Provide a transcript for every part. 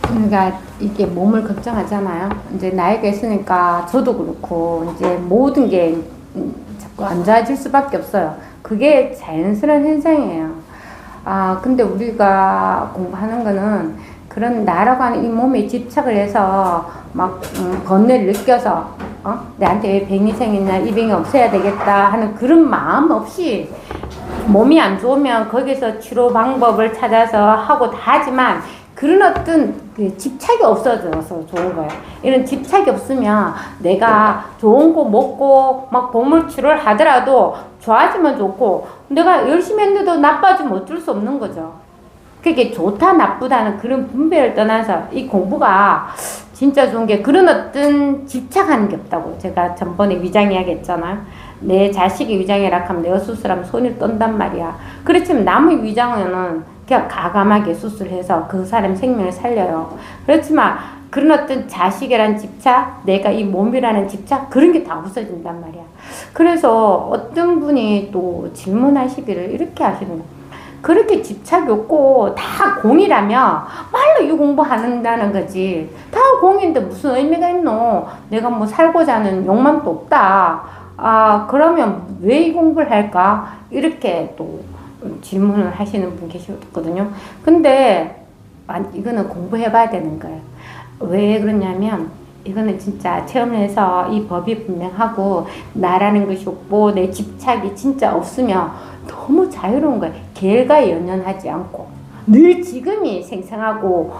그러니까 이게 몸을 걱정하잖아요. 이제 나이가 있으니까 저도 그렇고 이제 모든 게 자꾸 안 좋아질 수밖에 없어요. 그게 자연스러운 현상이에요. 근데 우리가 공부하는 거는 그런 날아가는 이 몸에 집착을 해서 막 번뇌를 느껴서 내한테 왜 병이 생겼냐, 이 병이 없애야 되겠다 하는 그런 마음 없이 몸이 안 좋으면 거기서 치료 방법을 찾아서 하고 다 하지만 그런 어떤 그 집착이 없어져서 좋은 거예요. 이런 집착이 없으면 내가 좋은 거 먹고 막 보물 치료를 하더라도 좋아지면 좋고 내가 열심히 했는데도 나빠지면 어쩔 수 없는 거죠. 그게 좋다 나쁘다는 그런 분배를 떠나서 이 공부가 진짜 좋은 게 그런 어떤 집착하는 게 없다고. 제가 전번에 위장 이야기 했잖아요. 내 자식이 위장이라 하면 내가 수술하면 손이 떤단 말이야. 그렇지만 남의 위장은 그냥 가감하게 수술해서 그 사람 생명을 살려요. 그렇지만 그런 어떤 자식이라는 집착, 내가 이 몸이라는 집착, 그런 게 다 없어진단 말이야. 그래서 어떤 분이 또 질문하시기를 이렇게 하시는 거예요. 그렇게 집착이 없고 다 공이라면 말로 이 공부한다는 거지. 다 공인데 무슨 의미가 있노? 내가 뭐 살고자 하는 욕망도 없다. 그러면 왜 이 공부를 할까? 이렇게 또 질문을 하시는 분 계셨거든요. 근데 이거는 공부해봐야 되는 거예요. 왜 그러냐면 이거는 진짜 체험해서 이 법이 분명하고 나라는 것이 없고 내 집착이 진짜 없으면 너무 자유로운 거예요. 계획과 연연하지 않고 늘 지금이 생생하고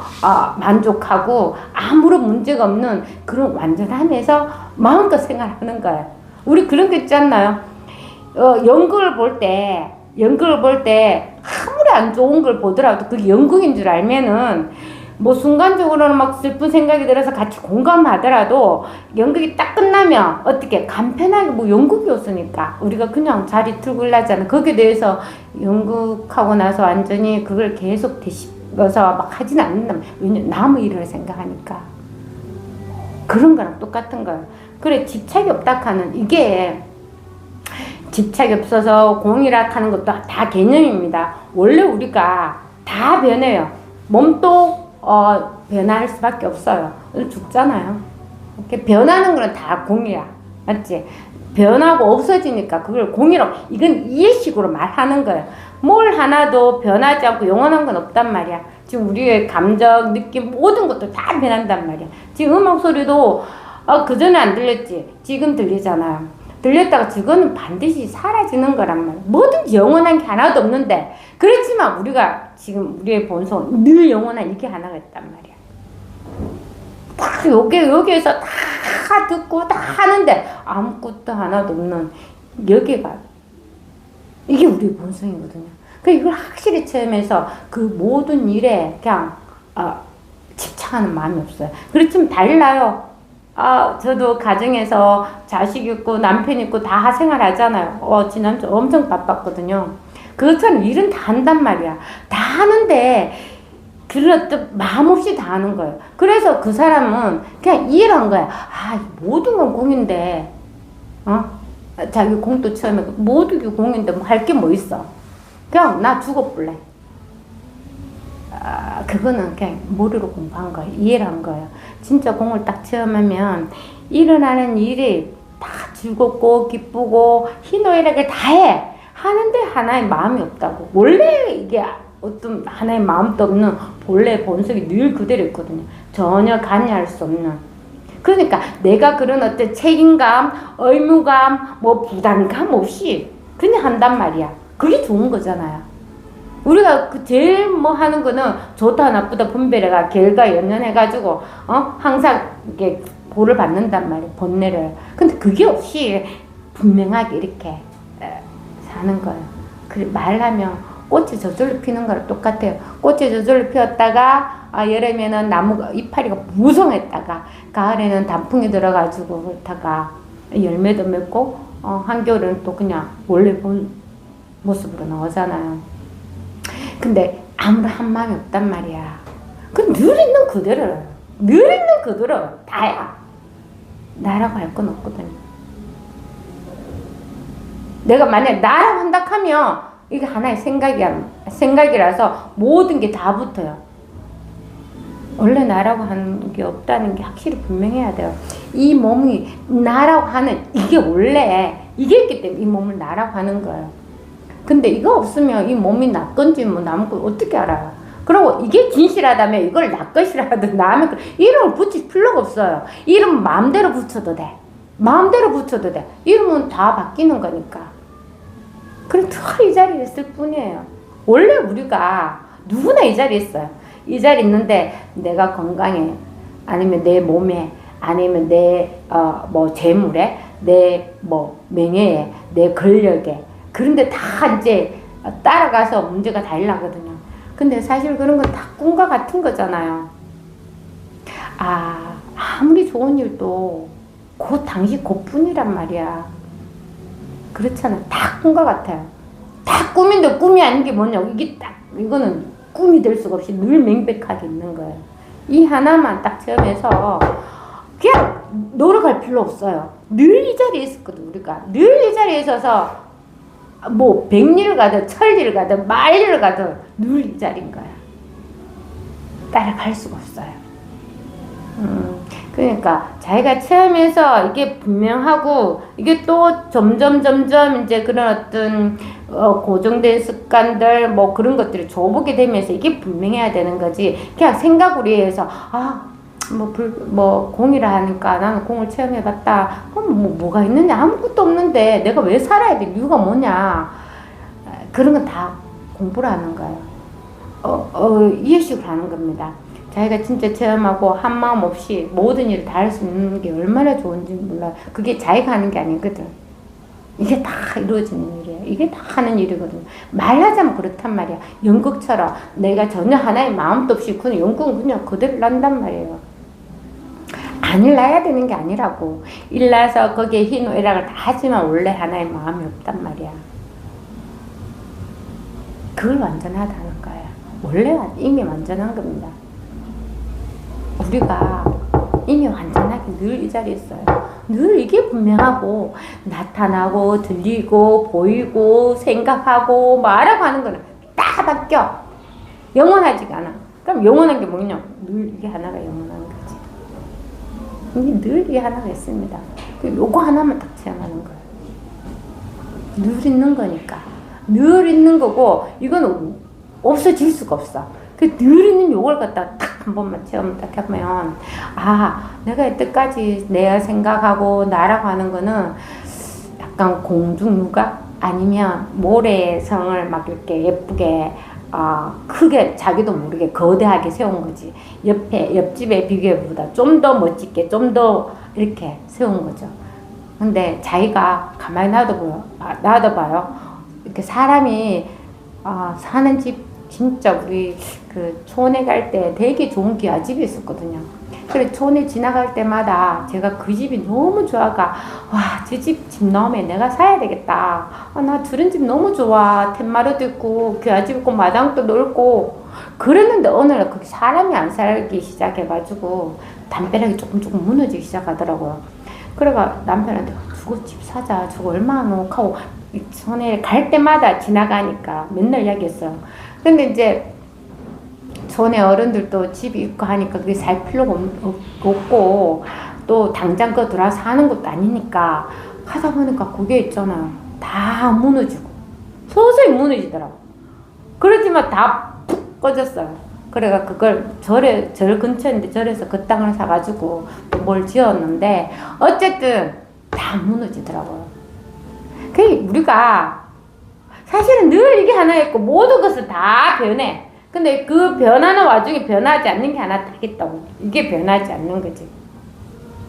만족하고 아무런 문제가 없는 그런 완전함에서 마음껏 생활하는 거예요. 우리 그런 거 있지 않나요? 연극을 볼 때 아무리 안 좋은 걸 보더라도 그게 연극인 줄 알면은 뭐 순간적으로는 막 슬픈 생각이 들어서 같이 공감하더라도 연극이 딱 끝나면 어떻게 간편하게 뭐 연극이었으니까 우리가 그냥 자리 틀고 일하잖아. 거기에 대해서 연극하고 나서 완전히 그걸 계속 되씹어서 막 하진 않는다. 왜냐면 남의 일을 생각하니까. 그런 거랑 똑같은 거예요. 그래 집착이 없다 하는 이게 집착이 없어서 공이라 하는 것도 다 개념입니다. 원래 우리가 다 변해요. 몸도 변할 수밖에 없어요. 죽잖아요. 이렇게 변하는 거는 다 공이야. 맞지? 변하고 없어지니까 그걸 공이라고, 이건 이해식으로 말하는 거예요. 뭘 하나도 변하지 않고 영원한 건 없단 말이야. 지금 우리의 감정, 느낌, 모든 것도 다 변한단 말이야. 지금 음악 소리도 그전에 안 들렸지? 지금 들리잖아요. 들렸다가 저거는 반드시 사라지는 거란 말이야. 뭐든지 영원한 게 하나도 없는데, 그렇지만 우리가 지금 우리의 본성 늘 영원한 이게 하나가 있단 말이야. 딱 여기에서 다 듣고 다 하는데 아무것도 하나도 없는 여기가 이게 우리의 본성이거든요. 그 이걸 확실히 체험해서 그 모든 일에 그냥 집착하는 마음이 없어요. 그렇지만 달라요. 저도 가정에서 자식 있고 남편 있고 다 생활하잖아요. 지난주 엄청 바빴거든요. 그것처럼 일은 다 한단 말이야. 다 하는데 그런 어떤 마음 없이 다 하는 거예요. 그래서 그 사람은 그냥 이해를 한 거야. 모든 건 공인데 자기 공도 처음에 모든 게 공인데 뭐 할 게 뭐 있어. 그냥 나 죽어볼래. 그거는 그냥 머리로 공부한 거예요. 이해를 한 거예요. 진짜 공을 딱 체험하면 일어나는 일이 다 즐겁고 기쁘고 희노애락을 다 해. 하는데 하나의 마음이 없다고. 원래 이게 어떤 하나의 마음도 없는 본래 본성이 늘 그대로 있거든요. 전혀 관여할 수 없는. 그러니까 내가 그런 어떤 책임감, 의무감, 뭐 부담감 없이 그냥 한단 말이야. 그게 좋은 거잖아요. 우리가 제일 뭐 하는 거는 좋다 나쁘다 분별해가 결과 연연해가지고 항상 이게 보를 받는단 말이에요. 번뇌를. 근데 그게 없이 분명하게 이렇게 사는 거예요. 그래 말하면 꽃이 저절로 피는 거랑 똑같아요. 꽃이 저절로 피었다가 여름에는 나무가 이파리가 무성했다가 가을에는 단풍이 들어가지고 그렇다가 열매도 맺고 한겨울은 또 그냥 원래 본 모습으로 나오잖아요. 근데 아무런 한 마음이 없단 말이야. 늘 있는 그대로 다야. 나라고 할 건 없거든요. 내가 만약에 나라고 한다 하면 이게 하나의 생각이라서 모든 게 다 붙어요. 원래 나라고 하는 게 없다는 게 확실히 분명해야 돼요. 이 몸이 나라고 하는 이게 원래 이게 있기 때문에 이 몸을 나라고 하는 거예요. 근데 이거 없으면 이 몸이 나 건지 뭐 남은 걸 어떻게 알아요? 그리고 이게 진실하다면 이걸 나 것이라든 남의 것 이름을 붙일 필요가 없어요. 이름 마음대로 붙여도 돼. 마음대로 붙여도 돼. 이름은 다 바뀌는 거니까. 그럼 더 이 자리에 있을 뿐이에요. 원래 우리가 누구나 이 자리에 있어요. 이 자리에 있는데 내가 건강해, 아니면 내 몸에, 아니면 내 뭐 재물에, 내 뭐 명예에, 내 권력에, 그런데 다 이제 따라가서 문제가 다 일어나거든요. 근데 사실 그런 건 다 꿈과 같은 거잖아요. 아무리 좋은 일도 당시 그뿐이란 말이야. 그렇잖아. 다 꿈과 같아요. 다 꿈인데 꿈이 아닌 게 뭐냐. 이거는 꿈이 될 수가 없이 늘 명백하게 있는 거예요. 이 하나만 딱 체험해서 그냥 노력할 필요 없어요. 늘 이 자리에 있었거든, 우리가. 늘 이 자리에 있어서 뭐 백리를 가든 천리를 가든 만리를 가든 늘 이 자리인 거야. 따라갈 수가 없어요. 그러니까 자기가 체험해서 이게 분명하고 이게 또 점점 이제 그런 어떤 고정된 습관들 뭐 그런 것들이 줘보게 되면서 이게 분명해야 되는 거지. 그냥 생각으로 해서 공이라 하니까 나는 공을 체험해봤다. 그럼 뭐가 있느냐? 아무것도 없는데 내가 왜 살아야 돼? 이유가 뭐냐? 그런 건 다 공부를 하는 거예요. 이해식으로 하는 겁니다. 자기가 진짜 체험하고 한 마음 없이 모든 일을 다 할 수 있는 게 얼마나 좋은지 몰라요. 그게 자기가 하는 게 아니거든. 이게 다 이루어지는 일이에요. 이게 다 하는 일이거든. 말하자면 그렇단 말이야. 연극처럼 내가 전혀 하나의 마음도 없이 그냥 연극은 그냥 그대로 난단 말이에요. 안 일나야 되는 게 아니라고. 일나서 거기에 희노애락을 다 하지만 원래 하나의 마음이 없단 말이야. 그걸 완전하다는 거야. 원래 이미 완전한 겁니다. 우리가 이미 완전하게 늘 이 자리에 있어요. 늘 이게 분명하고 나타나고 들리고 보이고 생각하고 말하고 하는 거는 다 바뀌어. 영원하지가 않아. 그럼 영원한 게 뭐냐? 늘 이게 하나가 영원한 거지. 이게 늘 이게 하나가 있습니다. 요거 하나만 딱 체험하는 거예요. 늘 있는 거니까. 늘 있는 거고 이건 없어질 수가 없어. 늘 있는 요걸 갖다가 딱 한 번만 체험 딱 하면 내가 이때까지 내가 생각하고 나라고 하는 거는 약간 공중누각 아니면 모래성을 막 이렇게 예쁘게 크게 자기도 모르게 거대하게 세운 거지. 옆집의 비교보다 좀 더 멋지게 좀 더 이렇게 세운 거죠. 근데 자기가 가만히 놔둬봐요. 이렇게 사람이 사는 집 진짜 우리 그 촌에 갈 때 되게 좋은 기와집이 있었거든요. 그래서 촌에 지나갈 때마다 제가 그 집이 너무 좋아가 저 집 나오면 내가 사야 되겠다. 나 저런 집 너무 좋아. 텐마루도 있고 기와집 있고 마당도 넓고 그랬는데 어느 날 거기 사람이 안 살기 시작해가지고 담벼락이 조금 무너지기 시작하더라고요. 그래가 남편한테 저거 집 사자. 저거 얼마나 하고 촌에 갈 때마다 지나가니까 맨날 이야기했어요. 근데 이제 전에 어른들도 집이 있고 하니까 그게 살 필요가 없고 또 당장 그 들어와서 하는 것도 아니니까 하다 보니까 그게 있잖아요. 다 무너지고 서서히 무너지더라고. 그러지만 다 푹 꺼졌어요. 그래가 그걸 절 근처인데 절에서 그 땅을 사가지고 또 뭘 지었는데 어쨌든 다 무너지더라고요. 우리가 사실은 늘 이게 하나 있고 모든 것을 다 변해. 근데 그 변하는 와중에 변하지 않는 게 하나 딱 있다고. 이게 변하지 않는 거지.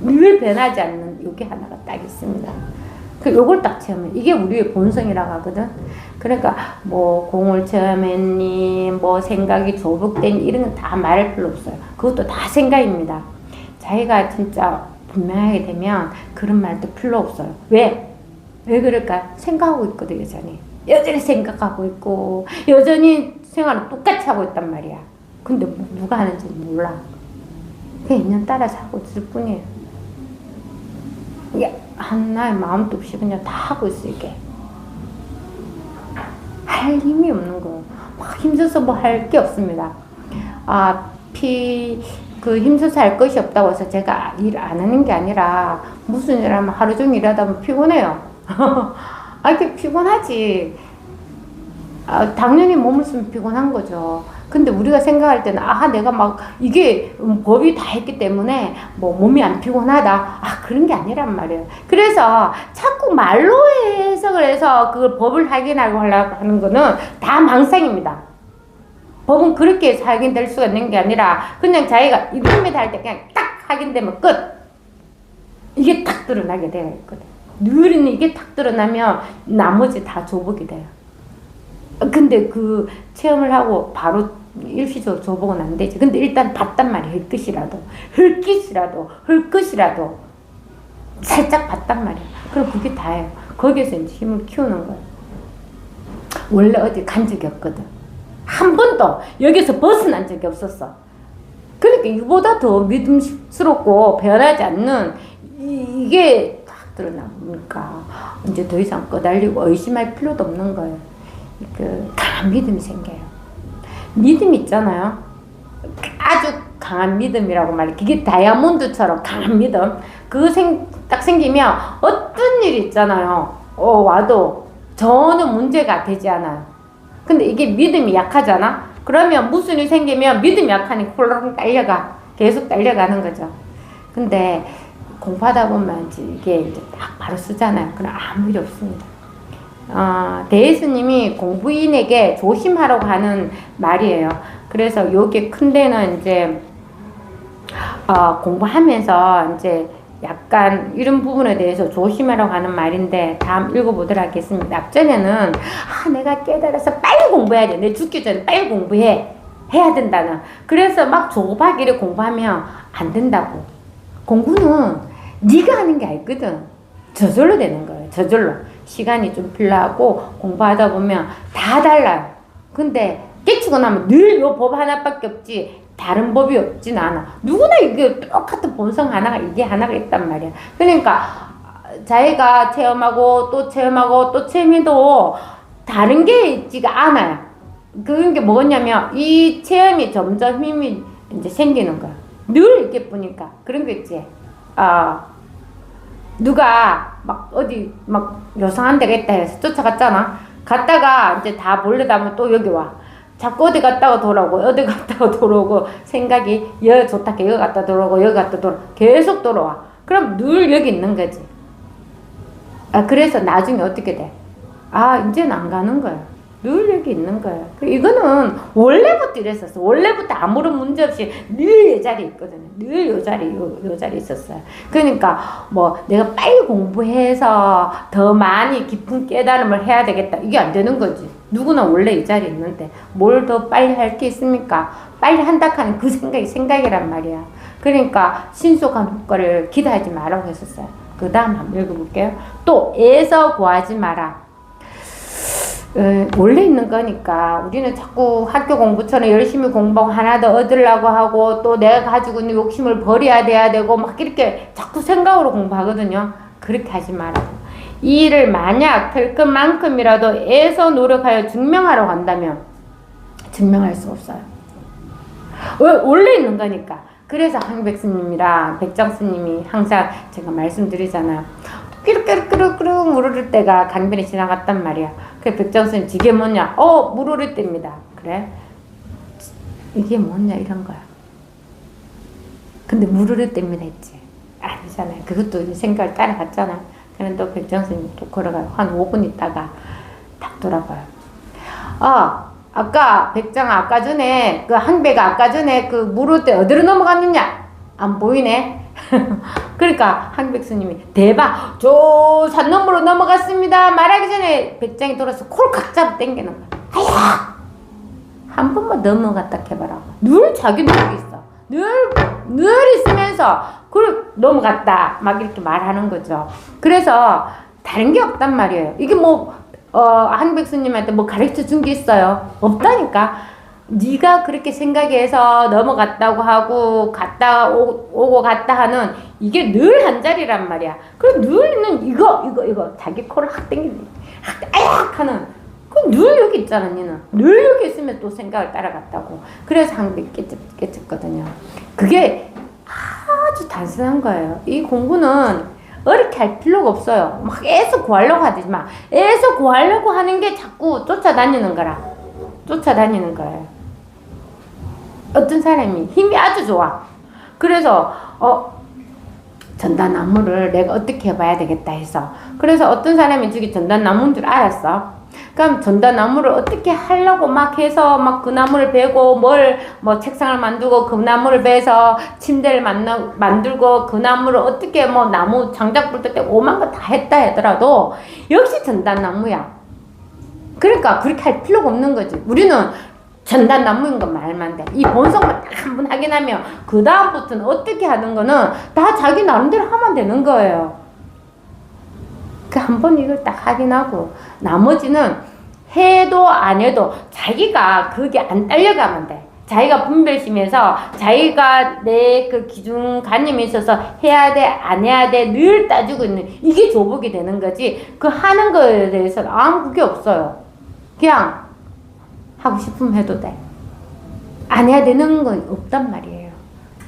늘 변하지 않는 이게 하나가 딱 있습니다. 요걸 딱 체험해. 이게 우리의 본성이라고 하거든. 그러니까 뭐 공을 체험했니, 뭐 생각이 조복되니 이런 건 다 말할 필요 없어요. 그것도 다 생각입니다. 자기가 진짜 분명하게 되면 그런 말도 필요 없어요. 왜 그럴까? 생각하고 있거든, 여전히 생각하고 있고 여전히 생활을 똑같이 하고 있단 말이야. 근데 누가 하는지 몰라. 그냥 인연 따라서 하고 있을 뿐이에요. 이게 하나의 마음도 없이 그냥 다 하고 있어. 이게 할 힘이 없는 거예요. 막 힘줘서 뭐 할 게 없습니다. 힘써서 할 것이 없다고 해서 제가 일 안 하는 게 아니라 무슨 일 하면 하루 종일 일하다 보면 피곤해요. 이렇게 피곤하지. 당연히 몸을 쓰면 피곤한 거죠. 근데 우리가 생각할 때는 내가 막 이게 법이 다 했기 때문에 뭐 몸이 안 피곤하다. 그런 게 아니란 말이에요. 그래서 자꾸 말로 해석을 해서 그걸 법을 확인하고 하려고 하는 거는 다 망상입니다. 법은 그렇게 해서 확인될 수가 있는 게 아니라 그냥 자기가 이겁니다 할 때 그냥 딱 확인되면 끝. 이게 딱 드러나게 되어 있거든. 늘은 이게 딱 드러나면 나머지 다 조복이 돼요. 근데 그 체험을 하고 바로 일시적으로 조복은 안 되지. 근데 일단 봤단 말이야. 흙끝이라도 살짝 봤단 말이야. 그럼 그게 다예요. 거기에서 이제 힘을 키우는 거예요. 원래 어디 간 적이 없거든. 한 번도 여기서 벗어난 적이 없었어. 그러니까 이보다 더 믿음스럽고 변하지 않는 이게 딱 드러나니까 이제 더 이상 꺼달리고 의심할 필요도 없는 거예요. 강한 믿음이 생겨요. 믿음 있잖아요. 아주 강한 믿음이라고 말해. 그게 다이아몬드처럼 강한 믿음. 딱 생기면 어떤 일이 있잖아요. 와도 전혀 문제가 되지 않아요. 근데 이게 믿음이 약하잖아? 그러면 무슨 일이 생기면 믿음이 약하니까 홀로록 딸려가. 계속 딸려가는 거죠. 근데 공부하다 보면 이게 이제 딱 바로 쓰잖아요. 그럼 아무 일이 없습니다. 대예수님이 공부인에게 조심하라고 하는 말이에요. 그래서 요게 큰 데는 이제, 공부하면서 이제 약간 이런 부분에 대해서 조심하라고 하는 말인데, 다음 읽어보도록 하겠습니다. 앞전에는, 내가 깨달아서 빨리 공부해야 돼. 내 죽기 전에 빨리 해야 된다는. 그래서 막 조박이를 공부하면 안 된다고. 공부는 네가 하는 게 아니거든. 저절로 되는 거예요. 저절로. 시간이 좀 필요하고 공부하다 보면 다 달라요. 근데 깨치고 나면 늘 요 법 하나밖에 없지 다른 법이 없진 않아. 누구나 이게 똑같은 본성 이게 하나가 있단 말이야. 그러니까 자기가 체험하고 또 체험하고 또 체험해도 다른 게 있지가 않아요. 그런 게 뭐냐면 이 체험이 점점 힘이 이제 생기는 거야. 늘 이렇게 보니까 그런 거 있지. 누가 막 어디 막 요상한 데가 있다 해서 쫓아갔잖아. 갔다가 이제 다 몰려다면 또 여기 와. 자꾸 어디 갔다가 돌아오고 어디 갔다가 돌아오고 생각이 여기 좋다 여기 갔다 돌아오고 여기 갔다 돌아오고 계속 돌아와. 그럼 늘 여기 있는 거지. 그래서 나중에 어떻게 돼? 이제는 안 가는 거야. 늘 여기 있는 거야. 이거는 원래부터 이랬었어. 원래부터 아무런 문제 없이 늘 이 자리에 있거든요. 늘 요 자리에 있었어요. 그러니까 뭐 내가 빨리 공부해서 더 많이 깊은 깨달음을 해야 되겠다. 이게 안 되는 거지. 누구나 원래 이 자리에 있는데 뭘 더 빨리 할 게 있습니까? 빨리 한다 하는 그 생각이란 말이야. 그러니까 신속한 효과를 기대하지 말라고 했었어요. 그 다음 한번 읽어볼게요. 또 애서 구하지 마라. 원래 있는 거니까 우리는 자꾸 학교 공부처럼 열심히 공부하고 하나 더 얻으려고 하고 또 내가 가지고 있는 욕심을 버려야 돼야 되고 막 이렇게 자꾸 생각으로 공부하거든요. 그렇게 하지 말라고. 이 일을 만약 될 것만큼이라도 애써 노력하여 증명하려고 한다면 증명할 수 없어요. 원래 있는 거니까. 그래서 황백스님이랑 백정스님이 항상 제가 말씀드리잖아요. 끼룩끼룩끼룩끼룩 물오를 때가 강변이 지나갔단 말이야. 그래 백정스님 이게 뭐냐? 물오를 때입니다. 그래? 이게 뭐냐 이런 거야. 근데 물오를 때입니다 했지. 아니잖아요. 그것도 이제 생각을 따라갔잖아. 그런데 또 백정스님 또 걸어가요. 한 5분 있다가 딱 돌아봐요. 아까 백정 아까 전에 그 항배가 아까 전에 그 물올 때 어디로 넘어갔느냐? 안 보이네. 그러니까 항백스님이 대박 저 산 너머로 넘어갔습니다 말하기 전에 백장이 돌아서 콜칵 잡아 당기는 거야. 한 번만 넘어갔다 해봐라. 늘 자기도 여기 있어. 늘 있으면서 그걸 넘어갔다 막 이렇게 말하는 거죠. 그래서 다른 게 없단 말이에요. 이게 뭐 항백스님한테 뭐 가르쳐 준 게 있어요? 없다니까. 네가 그렇게 생각해서 넘어갔다고 하고 갔다 오고 갔다 하는 이게 늘 한 자리란 말이야. 그럼 늘는 이거 자기 코를 확 당기는 아약 하는 그 늘 여기 있잖아, 니는. 늘 여기 있으면 또 생각을 따라갔다고. 그래서 한국이 깨졌거든요. 그게 아주 단순한 거예요. 이 공부는 어렵게 할 필요가 없어요. 막 애써 구하려고 하지 마. 애써 구하려고 하는 게 자꾸 쫓아다니는 거라. 쫓아다니는 거예요. 어떤 사람이 힘이 아주 좋아. 그래서 전단나무를 내가 어떻게 해봐야 되겠다 해서, 그래서 어떤 사람이 저기 전단나무인 줄 알았어. 그럼 전단나무를 어떻게 하려고 막 해서 막 그 나무를 베고 뭐 책상을 만들고 그 나무를 베서 침대를 만들고 그 나무를 어떻게 뭐 나무 장작 불 때 오만 거 다 했다 하더라도 역시 전단나무야. 그러니까 그렇게 할 필요가 없는 거지. 우리는 전단나무인 건 말만 돼. 이 본성만 딱 한 번 확인하면 그 다음부터는 어떻게 하는 거는 다 자기 나름대로 하면 되는 거예요. 그 한 번 이걸 딱 확인하고 나머지는 해도 안 해도 자기가 그게 안 딸려가면 돼. 자기가 분별심에서 자기가 내 그 기준관념에 있어서 해야 돼, 안 해야 돼 늘 따지고 있는 이게 조복이 되는 거지. 그 하는 거에 대해서는 아무 그게 없어요. 그냥 하고 싶으면 해도 돼. 안 해야 되는 건 없단 말이에요.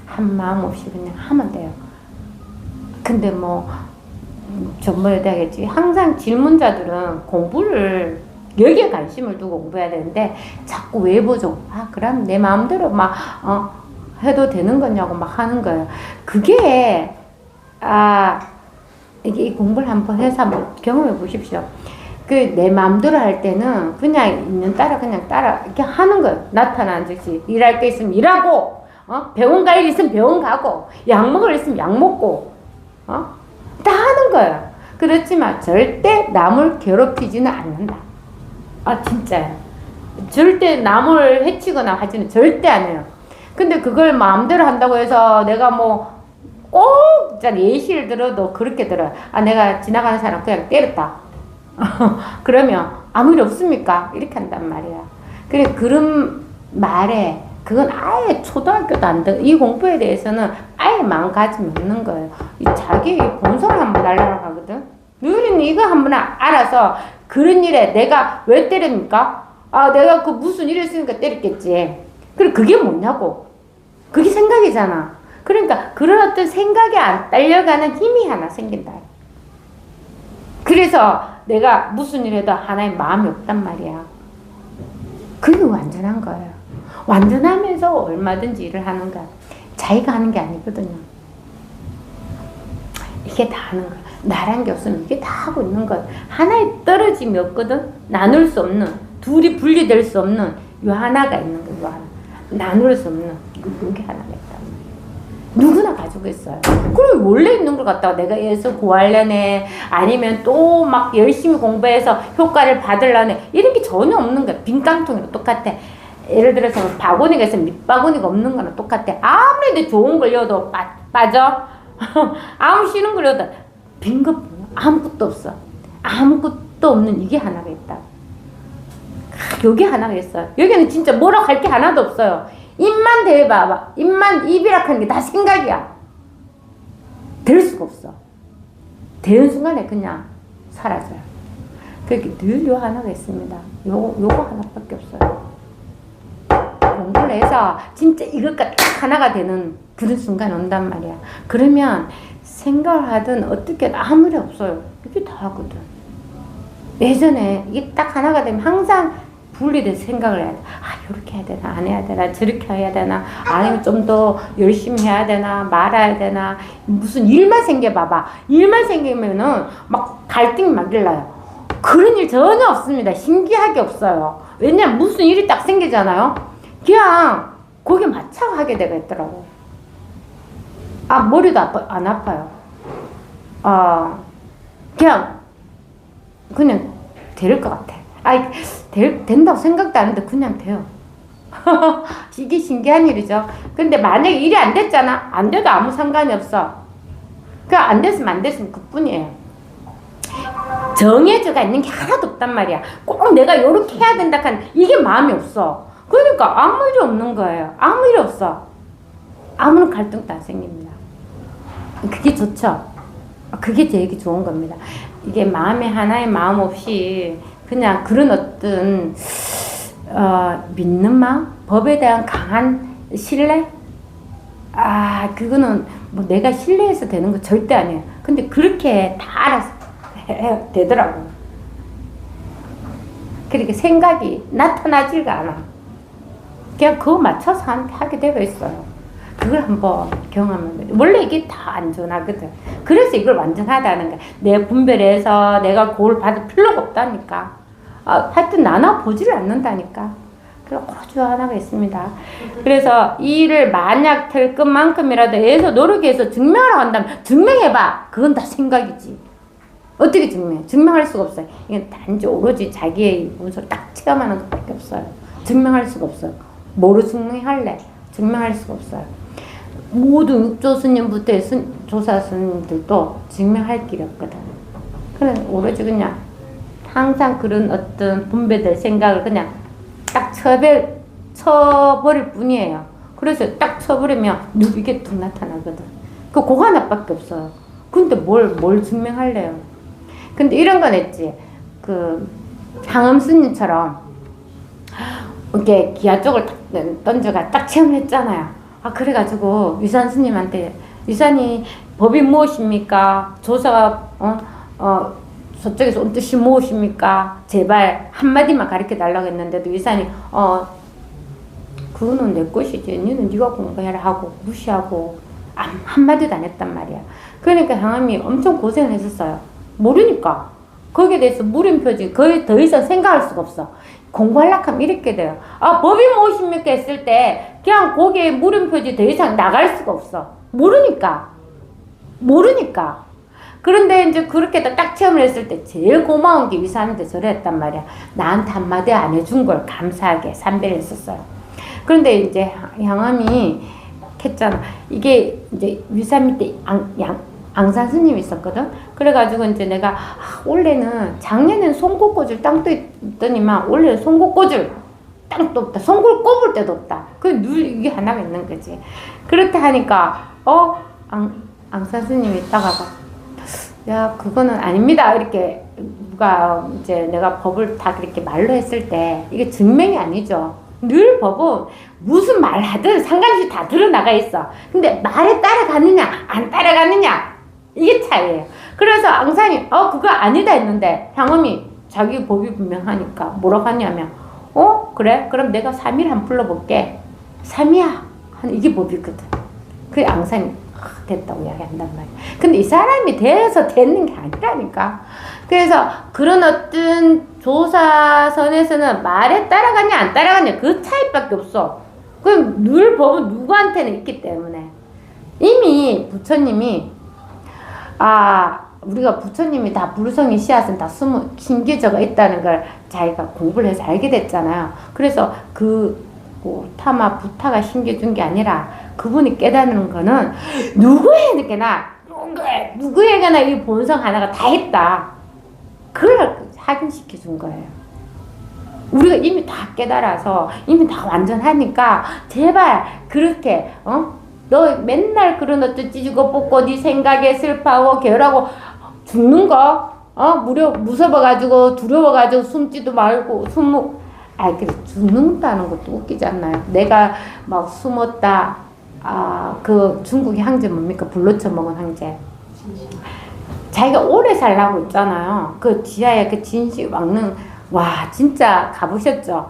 한 마음 없이 그냥 하면 돼요. 근데 뭐 전문에 대하겠지. 항상 질문자들은 공부를 여기에 관심을 두고 공부해야 되는데 자꾸 외부적 그럼 내 마음대로 막 해도 되는 거냐고 막 하는 거예요. 그게 이게 이 공부를 한번 해서 한번 경험해 보십시오. 그 내 마음대로 할 때는 그냥 있는 따라 그냥 따라 이렇게 하는 거예요. 나타나는 즉시 일할 게 있으면 일하고 병원 갈 일 있으면 병원 가고 약 먹을 일 있으면 약 먹고 다 하는 거예요. 그렇지만 절대 남을 괴롭히지는 않는다. 진짜요. 절대 남을 해치거나 하지는 절대 안 해요. 근데 그걸 마음대로 한다고 해서 내가 뭐 꼭 진짜 예시를 들어도 그렇게 들어요. 내가 지나가는 사람 그냥 때렸다. 그러면 아무 일 없습니까? 이렇게 한단 말이야. 그래 그런 말에 그건 아예 초등학교도 안 돼. 이 공부에 대해서는 아예 마음가짐이 없는 거예요. 자기 본성을 한번 날라가 가거든. 누리는 이거 한번 알아서 그런 일에 내가 왜 때립니까? 내가 그 무슨 일이 있으니까 때렸겠지. 그래 그게 뭐냐고. 그게 생각이잖아. 그러니까 그런 어떤 생각에 안 딸려가는 힘이 하나 생긴다. 그래서 내가 무슨 일 해도 하나의 마음이 없단 말이야. 그게 완전한 거예요. 완전하면서 얼마든지 일을 하는 거야. 자기가 하는 게 아니거든요. 이게 다 하는 거야. 나란 게 없으면 이게 다 하고 있는 거야. 하나의 떨어짐이 없거든. 나눌 수 없는, 둘이 분리될 수 없는 요 하나가 있는 거야. 요 하나. 나눌 수 없는 요게 하나가 있단 말이야. 누구나 가지고 있어요. 그럼 원래 있는 걸 갖다가 내가 애써 구하려네, 아니면 또 막 열심히 공부해서 효과를 받으려네, 이런 게 전혀 없는 거야. 빈 깡통이랑 똑같아. 예를 들어서 바구니가 있으면 밑바구니가 없는 거랑 똑같아. 아무리 내 좋은 걸 넣어도 빠져. 아무 싫은 걸 넣어도 빈 것 아무것도 없어. 아무것도 없는 이게 하나가 있다. 여기 하나가 있어요. 여기는 진짜 뭐라고 할 게 하나도 없어요. 입만 대봐봐. 입이라 하는 게 다 생각이야. 될 수가 없어. 되는 순간에 그냥 사라져요. 그렇게 늘 요 하나가 있습니다. 요거 하나밖에 없어요. 공부를 해서 진짜 이것과 딱 하나가 되는 그런 순간 온단 말이야. 그러면 생각을 하든 어떻게 아무 일 없어요. 이게 다 하거든. 예전에 이게 딱 하나가 되면 항상 분리돼서 생각을 해야 돼. 이렇게 해야 되나, 안 해야 되나, 저렇게 해야 되나, 아니면 좀 더 열심히 해야 되나, 말아야 되나, 무슨 일만 생겨봐봐. 일만 생기면은 막 갈등이 막 일어나요. 그런 일 전혀 없습니다. 신기하게 없어요. 왜냐면 무슨 일이 딱 생기잖아요. 그냥 거기에 맞춰 하게 되겠더라고. 머리도 안 아파요. 그냥 될 것 같아. 된다고 생각도 안 했는데 그냥 돼요. 이게 신기한 일이죠. 근데 만약에 일이 안 됐잖아. 안 돼도 아무 상관이 없어. 그러니까 안 됐으면 그뿐이에요. 정해져가 있는 게 하나도 없단 말이야. 꼭 내가 요렇게 해야 된다 하는 이게 마음이 없어. 그러니까 아무 일이 없는 거예요. 아무 일이 없어. 아무런 갈등도 안 생깁니다. 그게 좋죠. 그게 되게 좋은 겁니다. 이게 마음에 하나의 마음 없이 그냥 그런 어떤 믿는 마음, 법에 대한 강한 신뢰? 그거는 뭐 내가 신뢰해서 되는 거 절대 아니에요. 근데 그렇게 다 알아서 되더라고. 그렇게 생각이 나타나지가 않아. 그냥 그거 맞춰서 하게 되어 있어요. 그걸 한번 경험하면 원래 이게 다 안전하거든. 그래서 이걸 완전하다는 거야. 내 분별해서 내가 그걸 받을 필요가 없다니까. 하여튼 나눠 보지를 않는다니까. 그래서 고주 하나가 있습니다. 그래서 이 일을 만약 될 것만큼이라도 애서 노력해서 증명하라고 한다면 증명해봐. 그건 다 생각이지. 어떻게 증명해? 증명할 수가 없어요. 이건 단지 오로지 자기의 문서를 딱 체험하는 것밖에 없어요. 증명할 수가 없어요. 뭐로 증명할래? 증명할 수가 없어요. 모든 육조 스님부터 조사 스님들도 증명할 길이 없거든. 그래 오로지 그냥 항상 그런 어떤 분배될 생각을 그냥 딱 쳐버릴 뿐이에요. 그래서 딱 쳐버리면 이게 툭 나타나거든. 그거 하나밖에 없어요. 근데 뭘 증명할래요? 근데 이런 건 있지. 향엄 스님처럼 이렇게 기아 쪽을 딱 던져가 딱 체험을 했잖아요. 그래가지고 유산 스님한테 유산이 법이 무엇입니까? 조사가 저쪽에서 온 뜻이 무엇입니까? 제발 한마디만 가르쳐 달라고 했는데도 유산이 그거는 내 것이지. 너는 네가 공부해라 하고 무시하고 한마디도 안 했단 말이야. 그러니까 향엄이 엄청 고생을 했었어요. 모르니까. 거기에 대해서 물음표지 거의 더 이상 생각할 수가 없어. 공부하려고 하면 이렇게 돼요. 법이 무엇입니까? 했을 때 그냥 거기에 물음표지 더 이상 나갈 수가 없어. 모르니까. 그런데 이제 그렇게 딱 체험을 했을 때 제일 고마운 게 유산한테 저랬단 말이야. 나한테 한마디 안 해준 걸 감사하게 삼배를 했었어요. 그런데 이제 향엄이 했잖아. 이게 이제 유산 밑에 앙산 스님이 있었거든. 그래가지고 이제 내가 원래는 작년엔 송곳꽂을 땅도 있더니만 원래는 송곳꽂을 땅도 없다. 송골 꼽을 때도 없다. 늘 이게 하나가 있는 거지. 그렇다 하니까 앙산 스님이 있다가 야 그거는 아닙니다. 이렇게 누가 이제 내가 법을 다 그렇게 말로 했을 때 이게 증명이 아니죠. 늘 법은 무슨 말 하든 상관없이 다 드러나가 있어. 근데 말에 따라가느냐 안 따라가느냐 이게 차이예요. 그래서 앙산이 그거 아니다 했는데 향엄이 자기 법이 분명하니까 뭐라고 하냐면 그래? 그럼 내가 3일 한번 불러볼게. 3이야 하는 이게 법이거든. 그게 앙산이 됐다고 이야기한단 말이야. 근데 이 사람이 돼서 되는 게 아니라니까. 그래서 그런 어떤 조사선에서는 말에 따라가냐 안 따라가냐 그 차이밖에 없어. 그럼 늘 법은 누구한테는 있기 때문에. 이미 부처님이 우리가 부처님이 다 불성의 씨앗은 다 심겨져 있다는 걸 자기가 공부를 해서 알게 됐잖아요. 그래서 타마 부타가 심겨준 게 아니라 그분이 깨닫는 거는 누구에게나 이 본성 하나가 다 있다. 그걸 확인시켜 준 거예요. 우리가 이미 다 깨달아서 이미 다 완전하니까 제발 그렇게 너 맨날 그런 어떤 찌지고 뽑고 네 생각에 슬퍼하고 괴로워하고 죽는 거 무서워가지고 두려워가지고 숨지도 말고 그래 죽는다는 것도 웃기지 않나요? 내가 막 숨었다. 그 중국의 황제 뭡니까? 불로쳐 먹은 황제. 자기가 오래 살라고 있잖아요. 그 지하에 그 진시 왕릉 와 진짜 가보셨죠?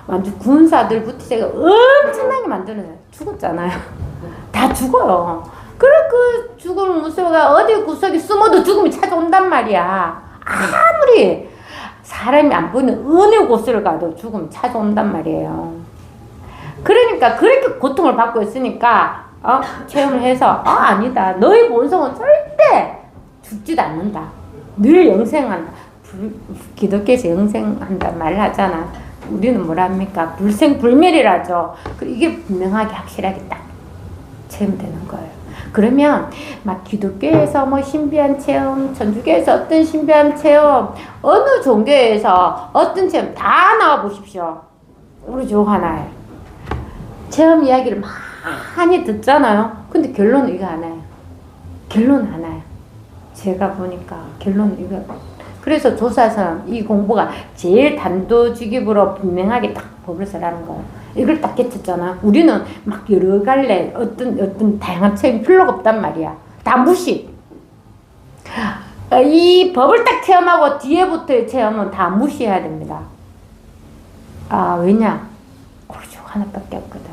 완전 군사들부터 제가 엄청나게 만들어서 죽었잖아요. 다 죽어요. 그래 그 죽음을 무서워가 어디 구석에 숨어도 죽음이 찾아온단 말이야. 아무리 사람이 안 보이는 어느 곳을 가도 죽음이 찾아온단 말이에요. 그러니까 그렇게 고통을 받고 있으니까 체험을 해서 아니다. 너의 본성은 절대 죽지도 않는다. 늘 영생한다. 기독교에서 영생한다 말을 하잖아. 우리는 뭐랍니까? 불생불멸이라죠. 이게 분명하게 확실하게 딱 체험되는 거예요. 그러면 막 기독교에서 뭐 신비한 체험, 천주교에서 어떤 신비한 체험, 어느 종교에서 어떤 체험 다 나와 보십시오. 우리 저 하나에 체험 이야기를 많이 듣잖아요. 근데 결론은 이거 하나예요. 결론 하나예요. 제가 보니까 결론은 이거 그래서 조사선 이 공부가 제일 단도직입으로 분명하게 딱 법을 쓰라는 거예요. 이걸 딱 깨쳤잖아. 우리는 막 여러 갈래 어떤 다양한 체험이 필요가 없단 말이야. 다 무시. 이 법을 딱 체험하고 뒤에부터의 체험은 다 무시해야 됩니다. 왜냐? 오직 하나밖에 없거든.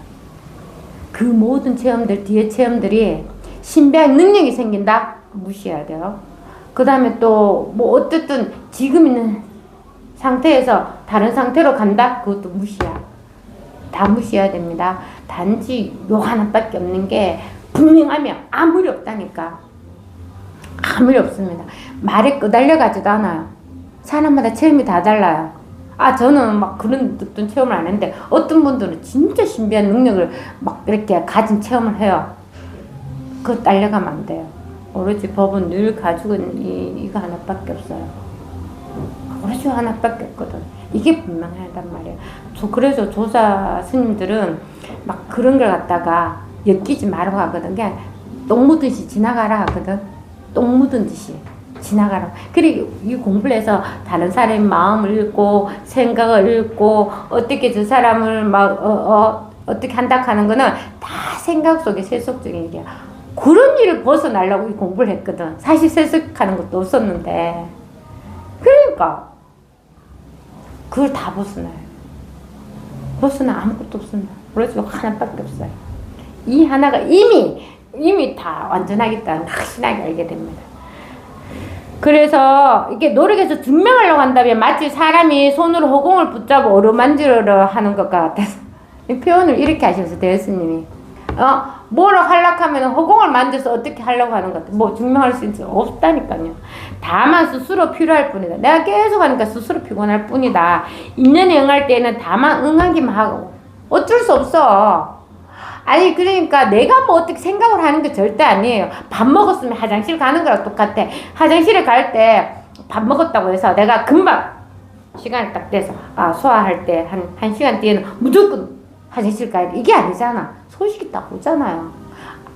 그 모든 체험들, 뒤에 체험들이 신비한 능력이 생긴다? 무시해야 돼요. 그 다음에 또 뭐 어쨌든 지금 있는 상태에서 다른 상태로 간다? 그것도 무시야. 다 무시해야 됩니다. 단지 요 하나밖에 없는 게 분명하면 아무리 없다니까. 아무리 없습니다. 말에 끄달려가지도 않아요. 사람마다 체험이 다 달라요. 저는 막 그런 어떤 체험을 안 했는데 어떤 분들은 진짜 신비한 능력을 막 이렇게 가진 체험을 해요. 그거 딸려가면 안 돼요. 오로지 법은 늘 가지고 있는 이거 하나밖에 없어요. 오로지 하나밖에 없거든. 이게 분명하단 말이에요. 그래서 조사 스님들은 막 그런 걸 갖다가 엮이지 말라고 하거든. 그냥 똥 묻듯이 지나가라 하거든. 똥 묻은 듯이 지나가라. 그리고 이 공부를 해서 다른 사람의 마음을 읽고 생각을 읽고 어떻게 저 사람을 막 어떻게 한다 하는 거는 다 생각 속에 세속적인 일이야. 그런 일을 벗어나려고 이 공부를 했거든. 사실 세속하는 것도 없었는데. 그러니까 그걸 다 벗어나요. 벗어나 아무것도 없습니다. 그래서 하나밖에 없어요. 이 하나가 이미 다 완전하겠다는 확신하게 알게 됩니다. 그래서 이게 노력해서 증명하려고 한다면 마치 사람이 손으로 허공을 붙잡아 어루만지려 하는 것 같아서 이 표현을 이렇게 하셔서 대스님이 뭐를 하려고 하면 허공을 만져서 어떻게 하려고 하는 것 같아. 뭐 증명할 수 있는 없다니까요. 다만 스스로 필요할 뿐이다. 내가 계속 하니까 스스로 피곤할 뿐이다. 인연에 응할 때는 다만 응하기만 하고 어쩔 수 없어. 아니 그러니까 내가 뭐 어떻게 생각을 하는 게 절대 아니에요. 밥 먹었으면 화장실 가는 거랑 똑같아. 화장실에 갈 때 밥 먹었다고 해서 내가 금방 시간이 딱 돼서 소화할 때 한 시간 뒤에는 무조건 화장실 가야 돼. 이게 아니잖아. 소식이 딱 오잖아요.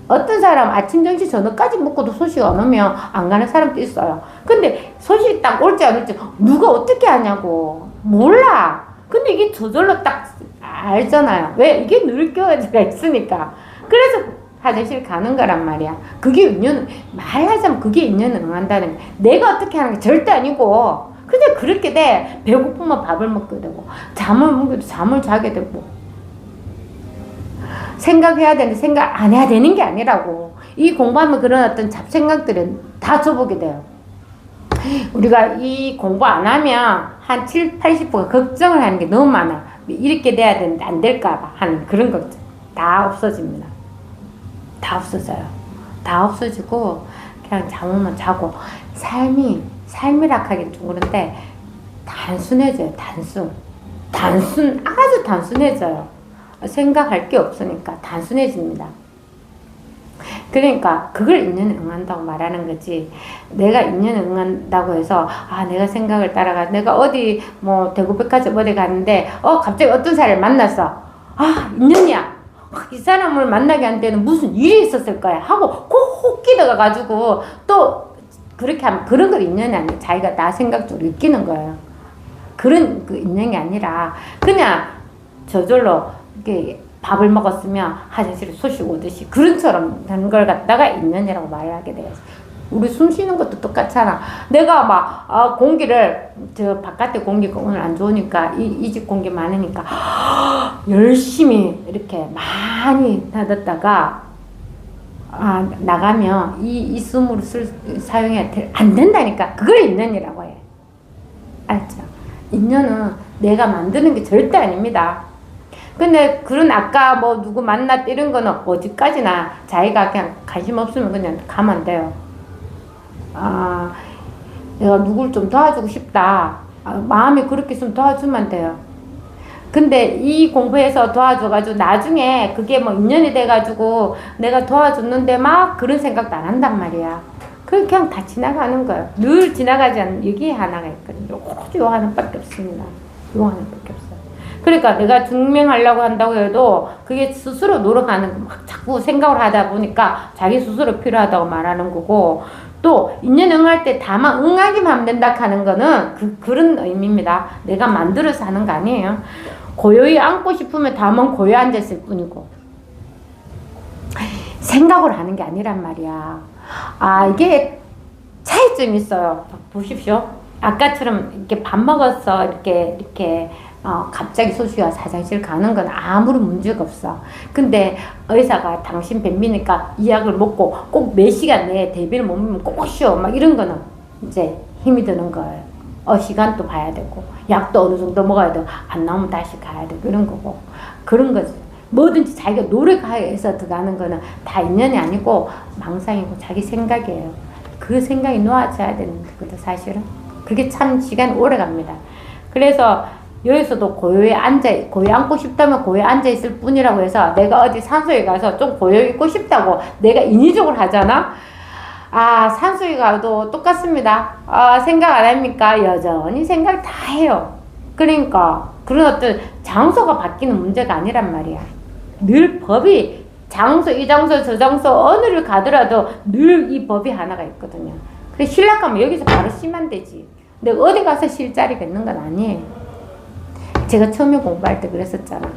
어떤 사람 아침, 점심, 저녁까지 먹고도 소식 안 오면 안 가는 사람도 있어요. 근데 소식이 딱 올지 안 올지 누가 어떻게 하냐고. 몰라. 근데 이게 저절로 딱 알잖아요. 왜? 이게 늘 껴가지고 있으니까. 그래서 화장실 가는 거란 말이야. 그게 인연은, 말하자면 그게 인연을 응한다는 거야. 내가 어떻게 하는 게 절대 아니고, 그냥 그렇게 돼. 배고프면 밥을 먹게 되고, 잠을 먹게 되고, 잠을 자게 되고. 생각해야 되는데 생각 안 해야 되는 게 아니라고. 이 공부하면 그런 어떤 잡생각들은 다 줘보게 돼요. 우리가 이 공부 안 하면 한 70~80%가 걱정을 하는 게 너무 많아. 이렇게 돼야 되는데 안 될까봐 하는 그런 걱정. 다 없어집니다. 다 없어져요. 다 없어지고 그냥 잠으면 자고 삶이라 하긴 좀 그런데 단순해져요. 아주 단순해져요. 생각할 게 없으니까 단순해집니다. 그러니까 그걸 인연에 응한다고 말하는 거지. 내가 인연에 응한다고 해서 내가 생각을 따라가 내가 어디 뭐 대구백화점 어디 갔는데 갑자기 어떤 사람을 만났어. 인연이야. 이 사람을 만나게 한 데는 무슨 일이 있었을 거야 하고 꼭 끼다가 가지고 또 그렇게 하면 그런 걸 인연이 아니야. 자기가 나 생각적으로 느끼는 거예요. 그런 그 인연이 아니라 그냥 저절로 이렇게 밥을 먹었으면 화장실에 소식 오듯이 그런처럼 된 걸 갖다가 인연이라고 말을 하게 돼요. 우리 숨 쉬는 것도 똑같잖아. 내가 막 공기를 저 바깥에 공기가 오늘 안 좋으니까 이 집 공기 많으니까 열심히 이렇게 많이 닫았다가 나가면 이 숨으로 사용해야 안 된다니까. 그걸 인연이라고 해. 알죠? 인연은 내가 만드는 게 절대 아닙니다. 근데 그런 아까 뭐 누구 만났다 이런 거는 어디까지나 자기가 그냥 관심 없으면 그냥 가면 돼요. 내가 누굴 좀 도와주고 싶다. 마음이 그렇게 있으면 도와주면 돼요. 근데 이 공부해서 도와줘가지고 나중에 그게 뭐 인연이 돼가지고 내가 도와줬는데 막 그런 생각도 안 한단 말이야. 그냥 다 지나가는 거예요. 늘 지나가지 않는 여기에 하나가 있거든요. 요 하나밖에 없습니다. 요 하나밖에 없어요. 그러니까 내가 증명하려고 한다고 해도 그게 스스로 노력하는 거 막 자꾸 생각을 하다 보니까 자기 스스로 필요하다고 말하는 거고, 또 인연 응할 때 다만 응하기만 하면 된다 하는 거는 그런 의미입니다. 내가 만들어서 하는 거 아니에요. 고요히 앉고 싶으면 다만 고요히 앉았을 뿐이고 생각을 하는 게 아니란 말이야. 이게 차이점이 있어요. 보십시오. 아까처럼 이렇게 밥 먹었어 이렇게 갑자기 소주가 화장실 가는 건 아무런 문제가 없어. 근데 의사가 당신 뱀비니까 이 약을 먹고 꼭 몇 시간 내에 대비를 못 먹으면 꼭 쉬어 막 이런 거는 이제 힘이 드는 거예요. 시간도 봐야 되고 약도 어느 정도 먹어야 되고 안 나오면 다시 가야 되고 이런 거고 그런 거지. 뭐든지 자기가 노력해서 들어가는 거는 다 인연이 아니고 망상이고 자기 생각이에요. 그 생각이 놓아져야 되는 거거든 사실은. 그게 참 시간 오래 갑니다. 그래서 여기서도 고요히 앉고 싶다면 고요히 앉아 있을 뿐이라고 해서 내가 어디 산소에 가서 좀 고요히 있고 싶다고 내가 인위적으로 하잖아? 산소에 가도 똑같습니다. 생각 안 합니까? 여전히 생각 다 해요. 그러니까 그런 어떤 장소가 바뀌는 문제가 아니란 말이야. 늘 법이 장소, 이 장소, 저 장소 어느를 가더라도 늘 이 법이 하나가 있거든요. 그래서 신락하면 여기서 바로 쉬면 되지. 근데 어디 가서 쉴 자리가 있는 건 아니에요. 제가 처음에 공부할 때 그랬었잖아.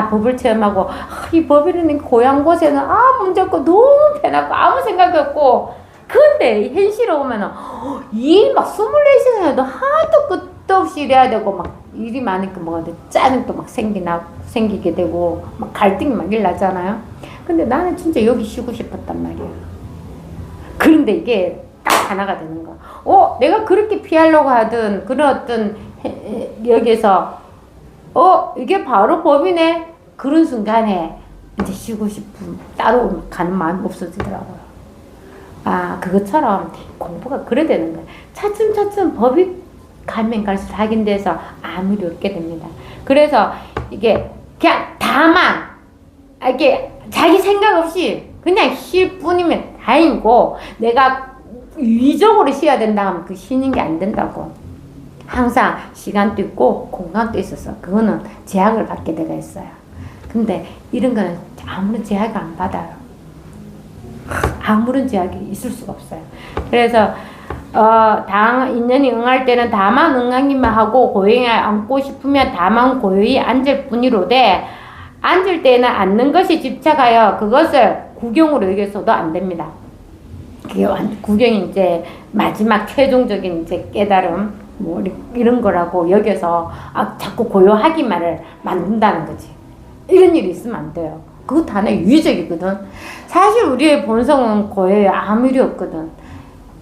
법을 체험하고 이 법이라는 고향 곳에는 문제 없고 너무 편하고 아무 생각이 없고 근데 현실에 오면은 일 막 24시간 해도 하도 끝도 없이 일해야 되고 막 일이 많으니까 뭐가 짜증도 막 생기게 되고 막 갈등이 막 일나잖아요. 근데 나는 진짜 여기 쉬고 싶었단 말이야. 그런데 이게 딱 하나가 되는 거야. 내가 그렇게 피하려고 하던 그런 어떤 여기에서 이게 바로 법이네. 그런 순간에 이제 쉬고 싶은 따로 가는 마음이 없어지더라고요. 그것처럼 공부가 그래 되는 거예요. 차츰차츰 법이 가면 갈수록 확인돼서 아무리 없게 됩니다. 그래서 이게 그냥 다만 이게 자기 생각 없이 그냥 쉴 뿐이면 다행이고 내가 위적으로 쉬어야 된다 하면 그 쉬는 게 안 된다고. 항상 시간도 있고 공간도 있어서 그거는 제약을 받게 되가 있어요. 근데 이런 거는 아무런 제약을 안 받아요. 아무런 제약이 있을 수가 없어요. 그래서 인연이 응할 때는 다만 응하기만 하고 고요히 앉고 싶으면 다만 고요히 앉을 뿐이로되 앉을 때는 앉는 것이 집착하여 그것을 구경으로 여겨서도 안 됩니다. 구경이 이제 마지막 최종적인 이제 깨달음 뭐 이런 거라고 여겨서 자꾸 고요하기만을 만든다는 거지. 이런 일이 있으면 안 돼요. 그것도 하나의 유의적이거든. 사실 우리의 본성은 고요에 아무 일이 없거든.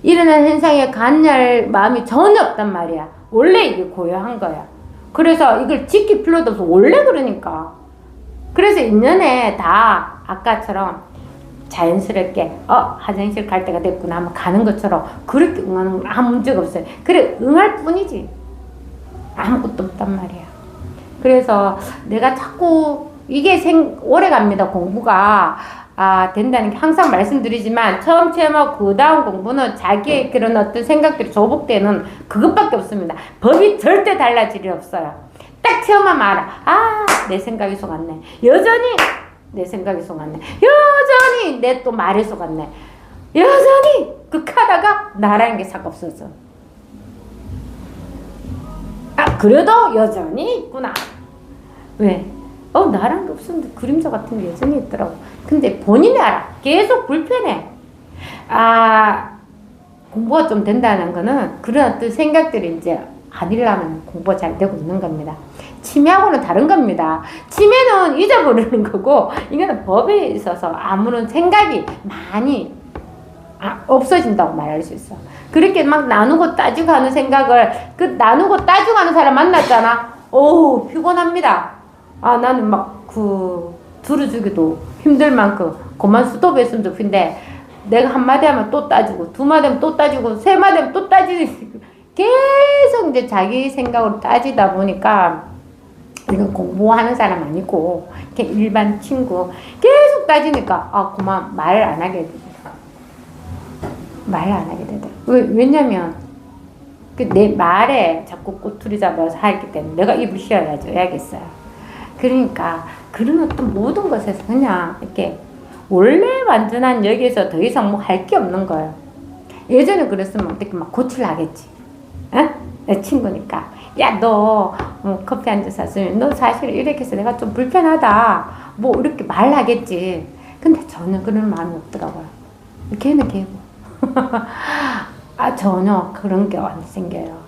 일어난 현상에 관여할 마음이 전혀 없단 말이야. 원래 이게 고요한 거야. 그래서 이걸 지킬 필요도 없어. 원래 그러니까. 그래서 인연에 다 아까처럼 자연스럽게 화장실 갈 때가 됐구나 하면 가는 것처럼 그렇게 응하는 건 아무 문제가 없어요. 그래 응할 뿐이지 아무것도 없단 말이야. 그래서 내가 자꾸 이게 오래 갑니다. 공부가 된다는 게 항상 말씀드리지만 처음 체험하고 그 다음 공부는 자기의 그런 어떤 생각들이 조복되는 그것밖에 없습니다. 법이 절대 달라질 일 없어요. 딱 체험하면 알아. 내 생각이 속았네. 여전히 내 생각이 속았네. 여전히 내 또 말이 속았네. 여전히 극하다가 나라는 게 싹 없어져. 그래도 여전히 있구나. 왜? 나랑 게 없었는데 그림자 같은 게 여전히 있더라고. 근데 본인이 알아. 계속 불편해. 공부가 좀 된다는 거는 그런 어떤 생각들이 이제 아니라면 공부가 잘 되고 있는 겁니다. 치매하고는 다른 겁니다. 치매는 잊어버리는 거고 이거는 법에 있어서 아무런 생각이 많이 없어진다고 말할 수 있어. 그렇게 막 나누고 따지고 하는 생각을 나누고 따지고 하는 사람 만났잖아. 피곤합니다. 나는 막 들어주기도 힘들 만큼 그만 스톱했으면 좋겠는데 내가 한마디 하면 또 따지고 두 마디 하면 또 따지고 세 마디 하면 또 따지고 계속 이제 자기 생각으로 따지다 보니까 이건 공부하는 사람 아니고 그냥 일반 친구 계속 따지니까 그만 말을 안 하게 되더라. 말을 안 하게 되더라. 왜냐면 내 말에 자꾸 꼬투리 잡아서 하기 때문에 내가 입을 쉬어야겠어요. 그러니까 그런 어떤 모든 것에서 그냥 이렇게 원래 완전한 여기에서 더 이상 뭐 할 게 없는 거예요. 예전에 그랬으면 어떻게 막 고칠라겠지. 어? 내 친구니까. 야, 너 커피 한 잔 샀으면 너 사실 이렇게 해서 내가 좀 불편하다. 뭐 이렇게 말하겠지. 근데 전혀 그런 마음이 없더라고요. 걔는 걔고. 아, 전혀 그런 게 안 생겨요.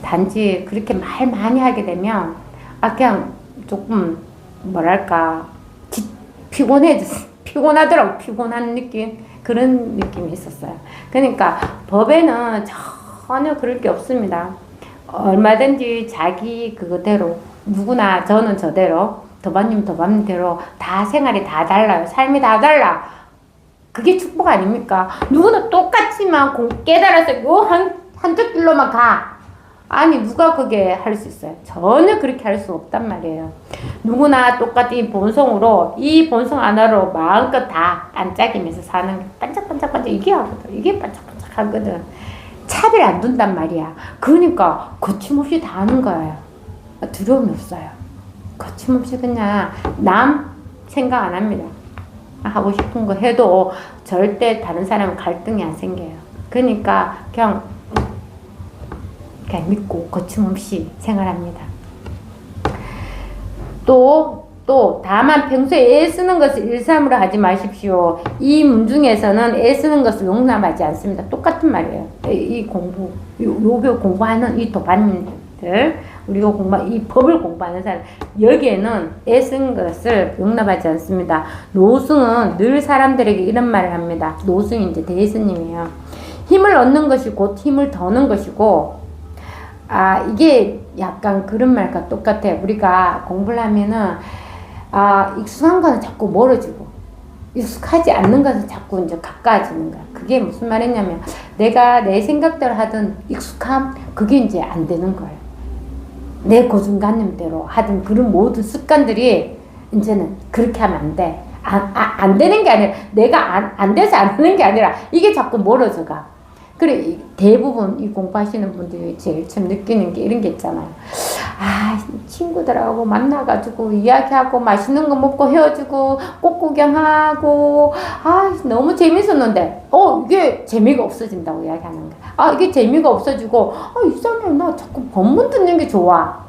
단지 그렇게 말 많이 하게 되면 그냥 조금 뭐랄까 피곤하더라고. 피곤한 느낌, 그런 느낌이 있었어요. 그러니까 법에는 전혀 그럴 게 없습니다. 얼마든지 자기 그거대로, 누구나 저는 저대로, 도반님 도반님대로 다 생활이 다 달라요. 삶이 다 달라. 그게 축복 아닙니까? 누구나 똑같지만 깨달아서 요 한쪽 길로만 가. 아니, 누가 그게 할 수 있어요? 전혀 그렇게 할 수 없단 말이에요. 누구나 똑같이 본성으로, 이 본성 하나로 마음껏 다 반짝이면서 사는 게 반짝반짝반짝 이게 하거든. 이게 반짝반짝 하거든. 차별 안 둔단 말이야. 그러니까 거침없이 다 하는 거예요. 두려움이 없어요. 거침없이 그냥 남 생각 안 합니다. 하고 싶은 거 해도 절대 다른 사람은 갈등이 안 생겨요. 그러니까 그냥 믿고 거침없이 생활합니다. 또 다만 평소에 애쓰는 것을 일삼으로 하지 마십시오. 이 문중에서는 애쓰는 것을 용납하지 않습니다. 똑같은 말이에요. 이 공부, 요교 공부하는 이 도반님들, 우리가 이 법을 공부하는 사람, 여기에는 애쓰는 것을 용납하지 않습니다. 노승은 늘 사람들에게 이런 말을 합니다. 노승이 이제 대예스님이에요. 힘을 얻는 것이 곧 힘을 더는 것이고, 이게 약간 그런 말과 똑같아요. 우리가 공부를 하면은, 익숙한 거는 자꾸 멀어지고, 익숙하지 않는 것은 자꾸 이제 가까워지는 거야. 그게 무슨 말이냐면, 내가 내 생각대로 하던 익숙함, 그게 이제 안 되는 거예요. 내 고정관념대로 하던 그런 모든 습관들이 이제는 그렇게 하면 안 돼. 안 되는 게 아니라, 내가 안 돼서 안 하는 게 아니라, 이게 자꾸 멀어져 가. 그래, 대부분 이 공부하시는 분들이 제일 처음 느끼는 게 이런 게 있잖아요. 친구들하고 만나가지고 이야기하고 맛있는 거 먹고 헤어지고 꽃 구경하고 너무 재밌었는데 이게 재미가 없어진다고 이야기하는 거야. 이게 재미가 없어지고 이상해, 나 자꾸 법문 듣는 게 좋아.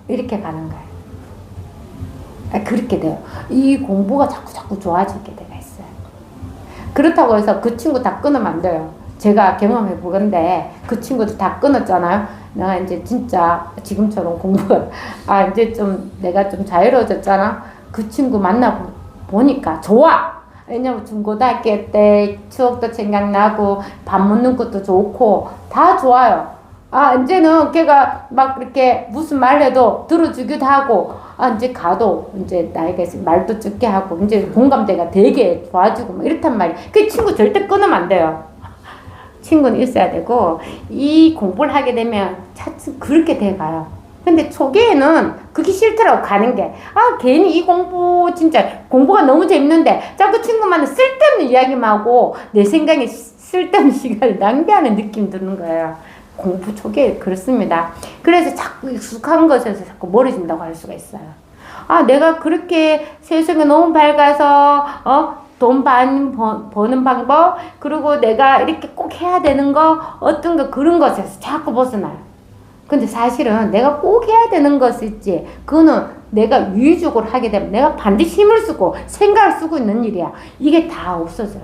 이렇게 가는 거예요. 그렇게 돼요. 이 공부가 자꾸 좋아지게 돼가 있어요. 그렇다고 해서 그 친구 다 끊으면 안 돼요. 제가 경험해 보건데 그 친구도 다 끊었잖아요. 내가 이제 진짜 지금처럼 공부가 이제 좀 내가 좀 자유로워졌잖아. 그 친구 만나보니까 좋아. 왜냐면 중고등학교 때 추억도 생각나고 밥 먹는 것도 좋고 다 좋아요. 이제는 걔가 막 이렇게 무슨 말 해도 들어주기도 하고 이제 가도 이제 나이가 있으면 말도 적게 하고 이제 공감대가 되게 좋아지고 막 이렇단 말이야. 그 친구 절대 끊으면 안 돼요. 친구는 있어야 되고, 이 공부를 하게 되면 차츰 그렇게 돼가요. 근데 초기에는 그게 싫더라고, 가는 게. 괜히 이 공부, 진짜 공부가 너무 재밌는데, 자꾸 친구만은 쓸데없는 이야기만 하고, 내 생각에 쓸데없는 시간을 낭비하는 느낌 드는 거예요. 공부 초기에 그렇습니다. 그래서 자꾸 익숙한 것에서 자꾸 멀어진다고 할 수가 있어요. 내가 그렇게 세상이 너무 밝아서, 돈 버는 방법, 그리고 내가 이렇게 꼭 해야 되는 거, 어떤 거 그런 것에서 자꾸 벗어나요. 근데 사실은 내가 꼭 해야 되는 것이 있지, 그거는 내가 유의적으로 하게 되면 내가 반드시 힘을 쓰고 생각을 쓰고 있는 일이야. 이게 다 없어져요.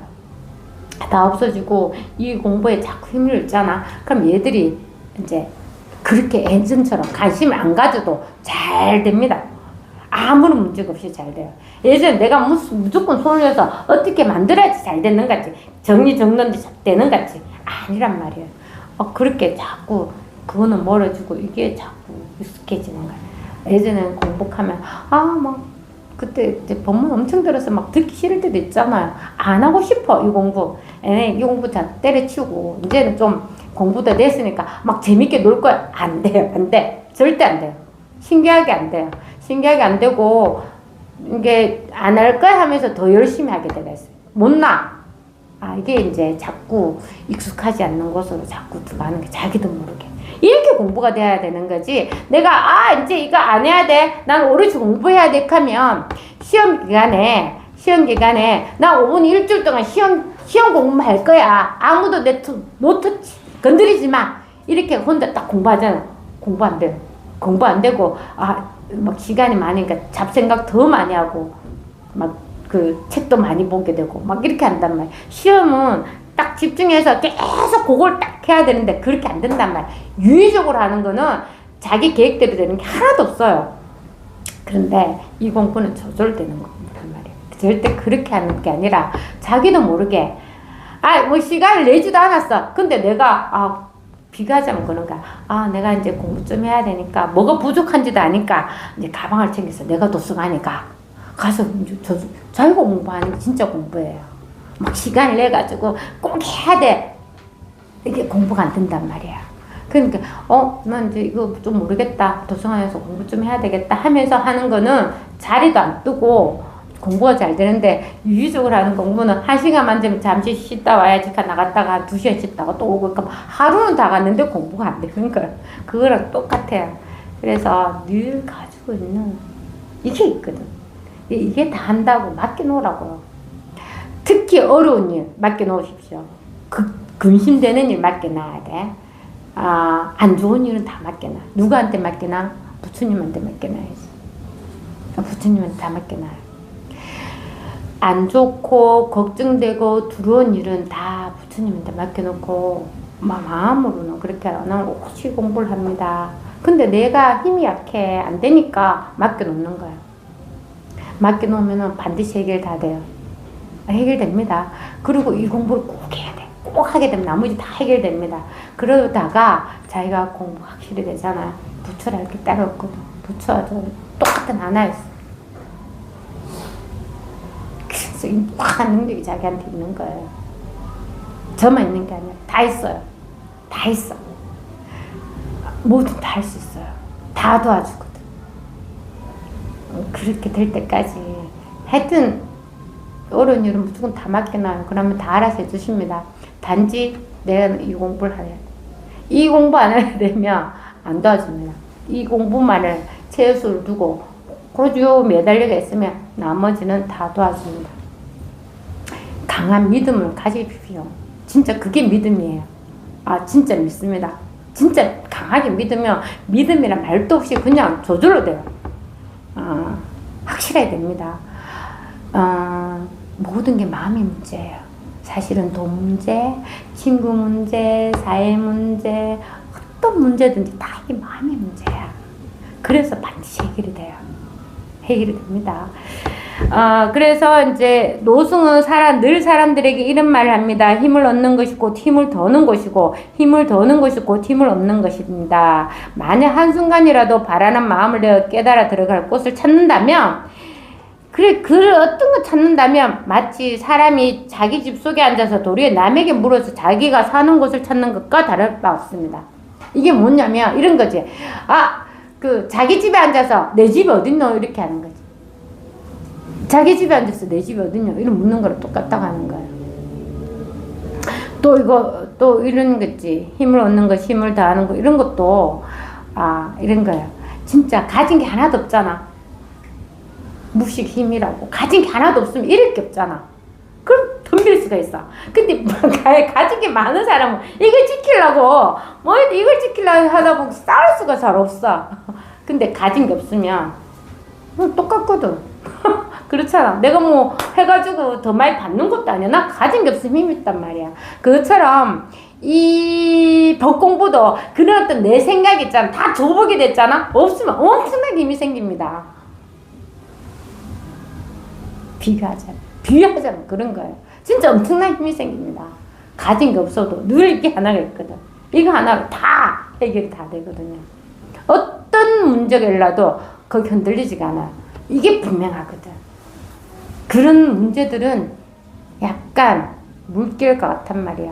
다 없어지고 이 공부에 자꾸 힘을 잃잖아. 그럼 얘들이 이제 그렇게 예전처럼 관심을 안 가져도 잘 됩니다. 아무런 문제가 없이 잘 돼요. 예전에 내가 무조건 손을 해서 어떻게 만들어야지 잘 되는 거지, 정리정돈이 되는 거지, 아니란 말이에요. 그렇게 자꾸 그거는 멀어지고 이게 자꾸 익숙해지는 거예요. 예전에는 공복하면 막 그때 이제 법문 엄청 들어서 막 듣기 싫을 때도 있잖아요. 안 하고 싶어, 이 공부. 이 공부 다 때려치우고 이제는 좀 공부도 됐으니까 막 재밌게 놀 거야. 안 돼요. 안 돼. 절대 안 돼요. 신기하게 안 돼요. 신기하게 안 되고 이게 안 할 거야 하면서 더 열심히 하게 되겠어요. 못나. 이게 이제 자꾸 익숙하지 않는 곳으로 자꾸 들어가는 게 자기도 모르게. 이렇게 공부가 돼야 되는 거지. 내가 이제 이거 안 해야 돼, 난 오로지 공부해야 돼 하면 시험 기간에 나 5분 일주일 동안 시험 공부만 할 거야, 아무도 내 노트 건드리지 마, 이렇게 혼자 딱 공부하잖아. 공부 안 되고 막 시간이 많으니까 잡생각 더 많이 하고 막 그 책도 많이 보게 되고 막 이렇게 한단 말이야. 시험은 딱 집중해서 계속 그걸 딱 해야 되는데 그렇게 안 된단 말이야. 유의적으로 하는 거는 자기 계획대로 되는 게 하나도 없어요. 그런데 이 공부는 조절되는 거란 말이야. 절대 그렇게 하는 게 아니라 자기도 모르게 뭐 시간을 내지도 않았어. 근데 내가 비가자면 그런 거야. 내가 이제 공부 좀 해야 되니까, 뭐가 부족한지도 아니까 이제 가방을 챙겨서 내가 도서관에 가서 자기가 공부하는 게 진짜 공부예요. 막 시간을 내가지고 꼭 해야 돼, 이게 공부가 안 된단 말이야. 그러니까 난 이제 이거 좀 모르겠다, 도서관에서 공부 좀 해야 되겠다 하면서 하는 거는 자리도 안 뜨고 공부가 잘 되는데, 유의적으로 하는 공부는 1시간만 좀 잠시 쉬다 와야지 나갔다가 2시간 쉬다가 또 오고, 그러니까 하루는 다 갔는데 공부가 안 되는 거야. 그거랑 똑같아요. 그래서 늘 가지고 있는 이게 있거든. 이게 다 한다고 맡겨놓으라고요. 특히 어려운 일 맡겨놓으십시오. 근심되는 일 맡겨놔야 돼. 안 좋은 일은 다 맡겨놔. 누구한테 맡겨놔? 부처님한테 맡겨놔야지. 부처님한테 다 맡겨놔요. 안 좋고 걱정되고 두려운 일은 다 부처님한테 맡겨놓고 마음으로는 그렇게 안 하고 혹시 공부를 합니다. 근데 내가 힘이 약해, 안 되니까 맡겨놓는 거야. 맡겨놓으면 반드시 해결 다 돼요. 해결됩니다. 그리고 이 공부를 꼭 해야 돼. 꼭 하게 되면 나머지 다 해결됩니다. 그러다가 자기가 공부 확실히 되잖아요. 부처라 이렇게 따로 없거든. 부처와 똑같은 하나였어. 그래서 이 무한한 능력이 자기한테 있는 거예요. 저만 있는 게 아니라 다 있어요. 다 있어. 뭐든 다 할 수 있어요. 다 도와주거든. 그렇게 될 때까지 하여튼 어려운 일은 무조건 다 맡겨놔요. 그러면 다 알아서 해주십니다. 단지 내가 이 공부를 해야 돼. 이 공부 안 하게 되면 안 도와줍니다. 이 공부만을 최우수를 두고 고주 매달려가 있으면 나머지는 다 도와줍니다. 강한 믿음을 가지십시오. 진짜 그게 믿음이에요. 진짜 믿습니다. 진짜 강하게 믿으면 믿음이란 말도 없이 그냥 저절로 돼요. 확실해야 됩니다. 모든 게 마음의 문제예요. 사실은 돈 문제, 친구 문제, 사회 문제, 어떤 문제든지 다 이게 마음의 문제야. 그래서 반드시 해결이 돼요. 해결이 됩니다. 그래서 이제 노승은 늘 사람들에게 이런 말을 합니다. 힘을 얻는 것이 곧 힘을 더는 것이고, 힘을 더는 것이 곧 힘을 얻는 것입니다. 만약 한순간이라도 바라는 마음을 내어 깨달아 들어갈 곳을 찾는다면, 어떤 거 찾는다면, 마치 사람이 자기 집 속에 앉아서 도리에 남에게 물어서 자기가 사는 곳을 찾는 것과 다를 바 없습니다. 이게 뭐냐면, 이런 거지. 자기 집에 앉아서 내 집이 어딨노? 이렇게 하는 거지. 자기 집에 앉아서 내 집이 어딨냐? 이런 묻는 거랑 똑같다고 하는 거예요. 또 이런 거지. 힘을 얻는 것, 힘을 다하는 것, 이런 것도, 이런 거예요. 진짜 가진 게 하나도 없잖아. 무식 힘이라고. 가진 게 하나도 없으면 잃을 게 없잖아. 그럼 덤빌 수가 있어. 근데 가진 게 많은 사람은 이걸 지키려고, 이걸 지키려고 하다 보면 싸울 수가 잘 없어. 근데 가진 게 없으면, 똑같거든. 그렇잖아. 내가 해가지고 더 많이 받는 것도 아니야. 나 가진 게 없으면 힘이 있단 말이야. 그것처럼, 이 법공부도 그런 어떤 내 생각이 있잖아. 다 줘보게 됐잖아. 없으면 엄청나게 힘이 생깁니다. 비유하자면 그런 거예요. 진짜 엄청난 힘이 생깁니다. 가진 게 없어도 늘 이게 하나가 있거든. 이거 하나로 다 해결이 다 되거든요. 어떤 문제가 일어나도 거기 흔들리지가 않아요. 이게 분명하거든. 그런 문제들은 약간 물길 것 같단 말이야.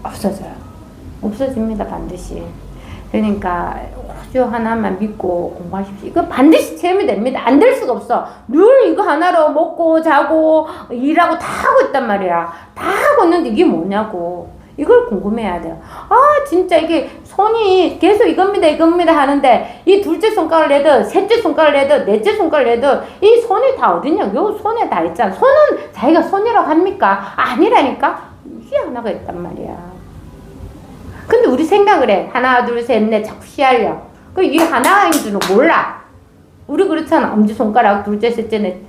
없어져요. 없어집니다, 반드시. 그러니까 호주 하나만 믿고 공부하십시오. 이거 반드시 체험이 됩니다. 안 될 수가 없어. 늘 이거 하나로 먹고 자고 일하고 다 하고 있단 말이야. 다 하고 있는데 이게 뭐냐고. 이걸 궁금해야 돼요. 아, 진짜 이게 손이 계속 이겁니다 하는데, 이 둘째 손가락을 내든, 셋째 손가락을 내든, 넷째 손가락을 내든, 이 손이 다 어딨냐? 요 손에 다 있잖아. 손은 자기가 손이라고 합니까? 아니라니까? 이게 하나가 있단 말이야. 근데 우리 생각을 해. 하나, 둘, 셋, 넷 자꾸 시알려. 이 하나인 줄은 몰라. 우리 그렇잖아. 엄지손가락, 둘째, 셋째, 넷,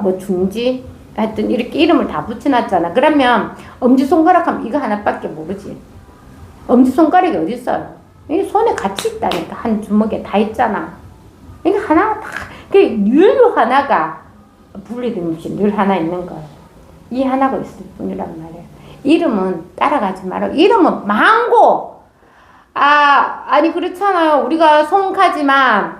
뭐 중지, 하여튼 이렇게 이름을 다 붙여놨잖아. 그러면 엄지손가락 하면 이거 하나밖에 모르지. 엄지손가락이 어디 있어요? 이 손에 같이 있다니까. 한 주먹에 다 있잖아. 이게 하나가 다, 늘 하나가 분리됨없이 늘 하나 있는 거예요. 이 하나가 있을 뿐이란 말이에요. 이름은 따라가지 말아요. 이름은 망고! 아니, 그렇잖아요. 우리가 손가지만,